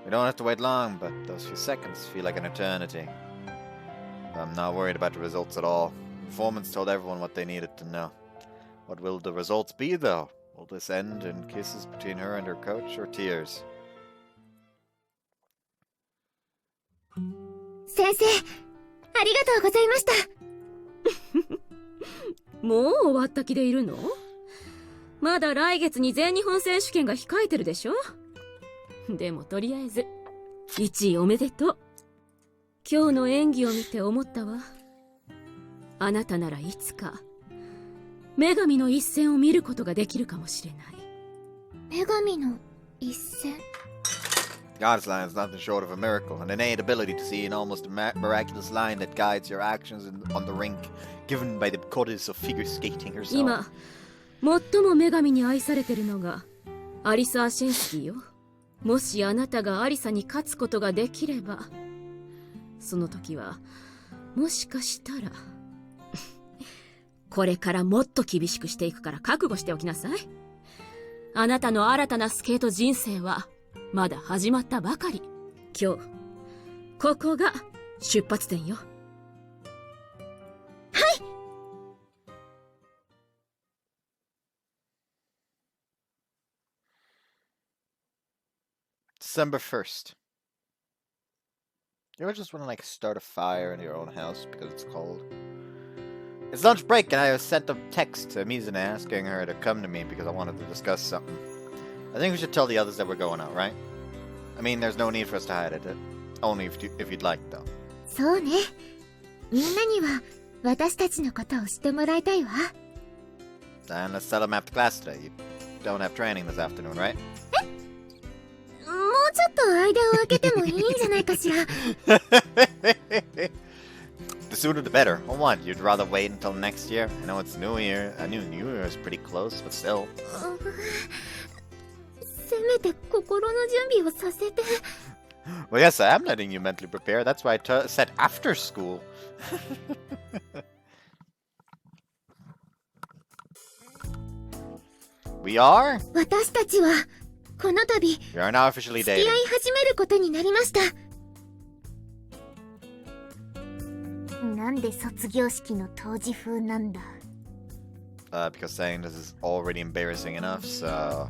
We don't have to wait long, but those few seconds feel like an eternity. I'm not worried about the results at all. The performance told everyone what they needed to know. What will the results be, though? Will this end in kisses between her and her coach, or tears? 先生、ありがとうございました。もう終わった気でいるの？まだ来月に全日本選手権が控えてるでしょ？でもとりあえず1位おめでとう。今日の演技を見て思ったわ。あなたならいつか女神の一戦を見ることができるかもしれない。女神の一戦。 Goddess line is nothing short of a miracle, an innate ability to see an almost miraculous line that guides your actions on the rink, given by the goddess of figure skating herself. 今、最も女神に愛されてるのがアリサ・アシェンスキーよ。もしあなたがアリサに勝つことができれば、その時はもしかしたらこれからもっと厳しくしていくから覚悟しておきなさい。あなたの新たなスケート人生はまだ始まったばかり。今日ここが出発点よ。はい。 December 1st. You ever just want to like start a fire in your own house because it's cold? It's lunch break and I sent a text to Mizune asking her to come to me because I wanted to discuss something. I think we should tell the others that we're going out, right? I mean, there's no need for us to hide it. Only if you'd like, though. そうね。みんなには私たちのことを知ってもらいたいわ。 Then let's tell them after class today. You don't have training this afternoon, right? もうちょっと間を空けてもいいんじゃないかしら。The sooner the better. Hold on, you'd rather wait until next year? I know it's New Year. I knew New Year is pretty close, but still. せめて心の準備をさせて。 Well, yes, I am letting you mentally prepare. That's why I said after school. We are? 私たちはこの度 We are now officially 付き dating. 合い始めることになりました。なんで卒業式の当時風なんだ。Because saying this is already embarrassing enough, so...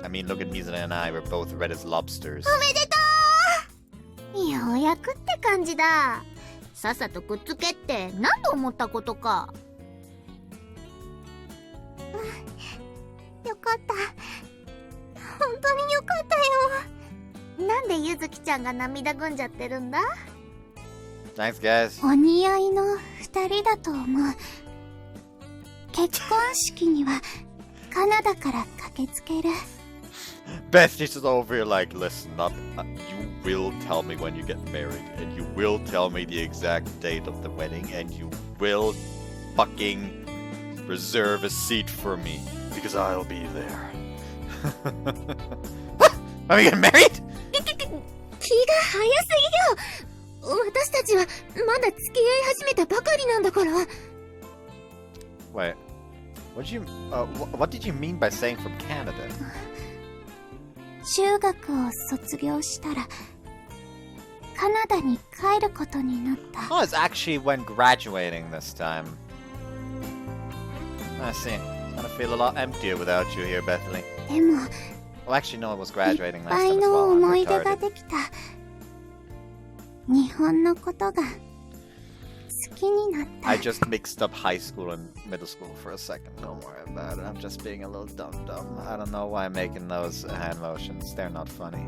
I mean, look at Mizune and I, we're both red as lobsters. おめでとう。ようやくって感じだ。さっさとくっつけって何と思ったことか。よかった。本当によかったよ。なんでゆずきちゃんが涙ぐんじゃってるんだ？ Thanks, guys. お似合いの二人だと思う。結婚式にはカナダから駆けつける。Beth, she's just over here like, listen up. You will tell me when you get married, and you will tell me the exact date of the wedding, and you will fucking reserve a seat for me, because I'll be there. Are we getting married? 気が早すぎよ。私たちはまだ付き合い始めたばかりなんだから。 Wait, what did you mean by saying from Canada? 中学を卒業したらカナダに帰ることになった。 Oh, it's actually when graduating this time. I see. It's gonna feel a lot emptier without you here, Bethany. でも Well, actually, no, it was い graduating っ last ぱい time as の well. I'm 思い出が retarded. できた。日本のことが好きになった。 I just mixed up high school and middle school for a second. Don't worry about it. I'm just being a little dumb. I don't know why I'm making those hand motions. They're not funny.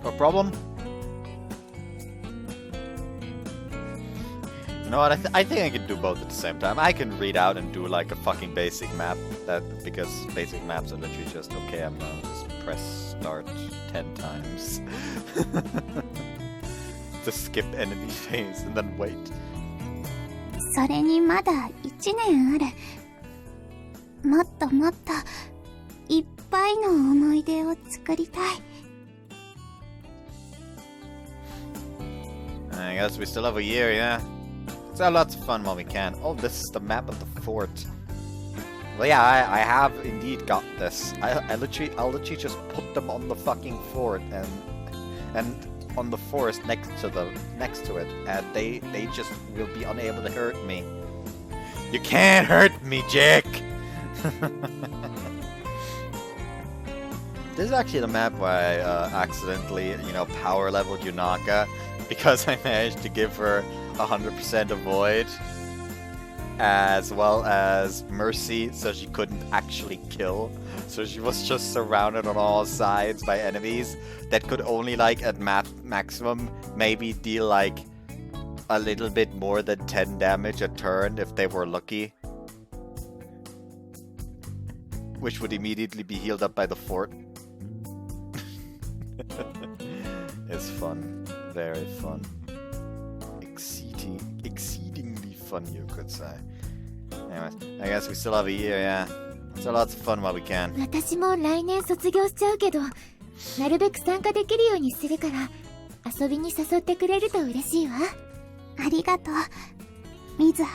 No problem? know what? I think I can do both at the same time. I can read out and do like a fucking basic map, because basic maps are literally just okay. I'm gonna just press start 10 times. Just skip enemy phase and then wait. それにまだ1年ある。もっともっといっぱいの思い出を作りたい。I guess we still have a year, yeah. Let's have lots of fun while we can. Oh, this is the map of the fort. Well, yeah, I have indeed got this. I'll literally just put them on the fucking fort and on the forest next to it, and they just will be unable to hurt me. You can't hurt me, Jake. This is actually the map where I accidentally, power leveled Yunaka because I managed to give her 100% avoid, as well as mercy, so she couldn't actually kill. So she was just surrounded on all sides by enemies that could only, like, at maximum, maybe deal, like, a little bit more than 10 damage a turn if they were lucky. Which would immediately be healed up by the fort. It's fun. Very fun. Exceedingly fun, you could say. Anyways, I guess we still have a year, yeah. So lots of fun while we can. 私も来年卒業しちゃうけど、なるべく参加できるようにするから、遊びに誘ってくれると嬉しいわ。ありがとう、みずは。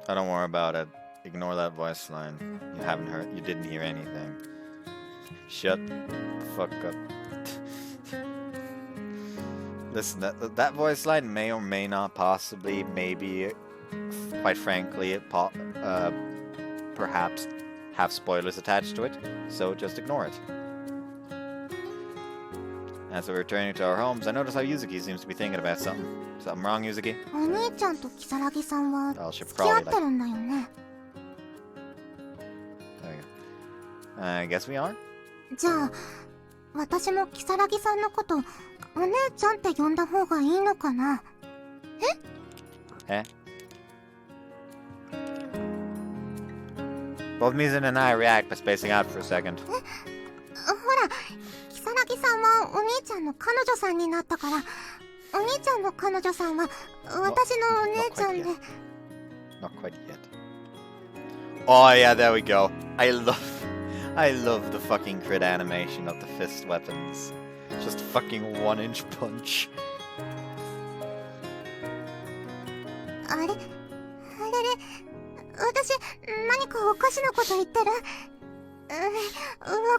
Oh, don't worry about it. Ignore that voice line. You didn't hear anything. Shut the fuck up. Listen, that voice line may or may not possibly, maybe, quite frankly, perhaps have spoilers attached to it, so just ignore it. As we're returning to our homes, I notice how Yuzuki seems to be thinking about something. Something wrong, Yuzuki? お兄ちゃんと如月さんは Oh, she 付き合っ probably てるんだよね。I guess we are? じゃあ、私も如月さんのこと、お姉ちゃんって呼んだ方がいいのかな？Eh? Both Mizun and I react by spacing out for a second. ほら、如月さんはお兄ちゃんの彼女さんになったから、お兄ちゃんの彼女さんは私のお姉ちゃんで。Not quite yet. Oh yeah, there we go. I love the fucking crit animation of the fist weapons. Just fucking 1-inch punch. あれ私何かおかしなこと言ってる？わ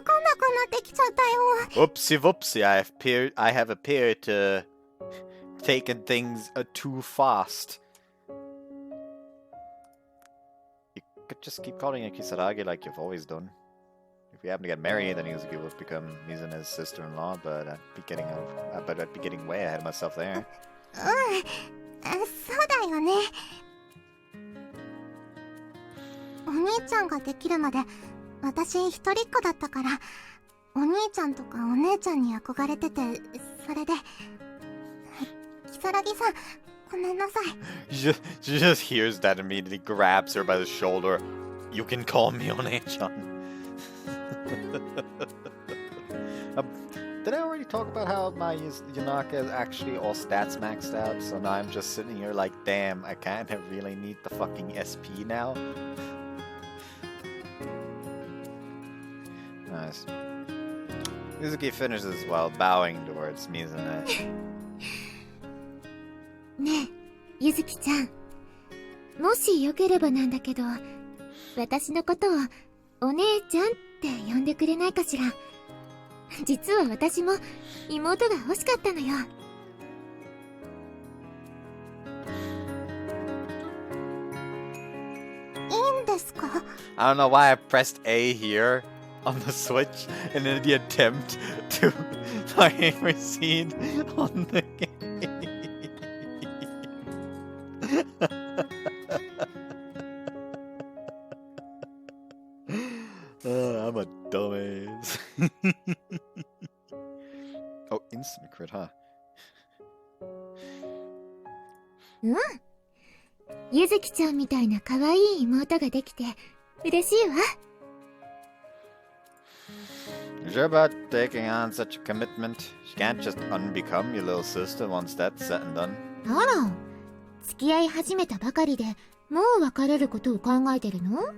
かんなくなってきちゃったよ。Oopsie whoopsie, I have appeared to taken things too fast. You could just keep calling it Kisaragi like you've always done. If we happen to get married, then Yuzuki would become Mizune's sister-in-law, but I'd be getting way ahead of myself there. そうだよね。お兄ちゃんができるまで私一人っ子だったから、お兄ちゃんとかお姉ちゃんに憧れてて、それで如月さん、ごめんなさい。She just hears that and immediately grabs her by the shoulder. You can call me One-chan. Did I already talk about how my Yunaka is actually all stats maxed out? So now I'm just sitting here like, damn, I kind of really need the fucking SP now. Nice. Yuzuki finishes while bowing towards Mizune. ねえ、ゆずきちゃん。もしよければなんだけど、私のことをお姉ちゃんって呼んでくれないかしら。実は私も妹が欲しかったのよ。いいんですか？ I don't know why I pressed A here on the Switch in the attempt to fucking recede on the game. I'm a dumbass. secret, huh? うん。ゆずきちゃんみたいな可愛い妹ができて嬉しいわ。You sure about taking on such a commitment? She can't just unbecome your little sister once that's said and done. あら、付き合い始めたばかりでもう別れることを考えてるの？ Of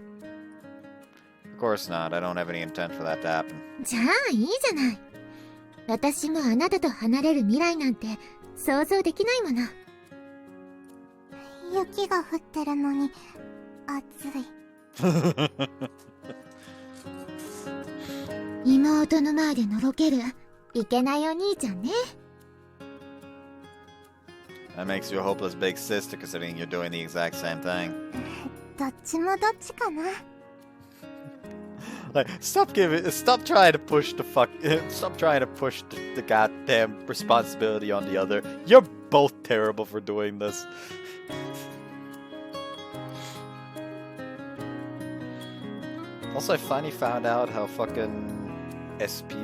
course not. I don't have any intent for that to happen. じゃあいいじゃない。私もあなたと離れる未来なんて想像できないもの。雪が降ってるのに暑い。妹の前でのろけるいけないお兄ちゃんね。That makes you a hopeless big sister considering you're doing the exact same thing. どっちもどっちかな。Like, stop trying to push stop trying to push the goddamn responsibility on the other. You're both terrible for doing this. Also, I finally found out how fucking SP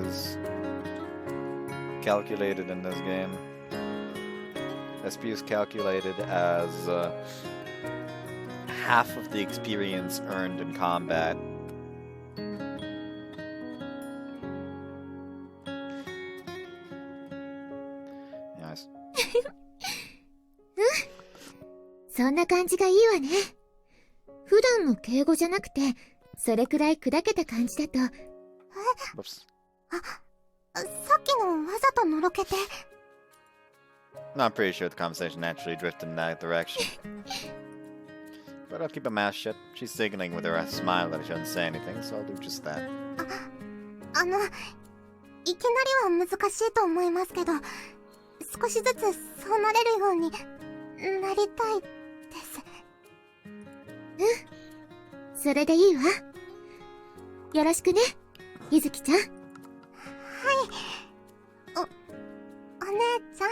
is calculated in this game. SP is calculated as half of the experience earned in combat. Nice. そんな感じがいいわね。普段の敬語じゃなくて、それくらい砕けた感じだと。Whoops. さっきのわざとのろけて。No, I'm pretty sure the conversation naturally drifted in that direction. But I'll keep my mouth shut. She's signaling with her smile that I shouldn't say anything, so I'll do just that. いきなりは難しいと思いますけど、少しずつそうなれるようになりたいです。うん、それでいいわ。よろしくね、ゆずきちゃん。はい。お姉ちゃん。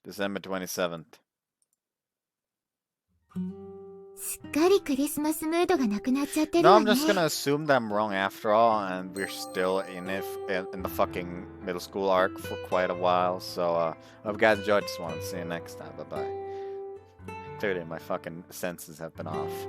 December 27th. すっかりクリスマスムードがなくなっちゃってる No, わ I'm ね。 just gonna assume that I'm wrong after all, and we're still in the fucking middle school arc for quite a while. So, I hope you guys enjoyed this one. See you next time. Bye bye. Clearly, my fucking senses have been off.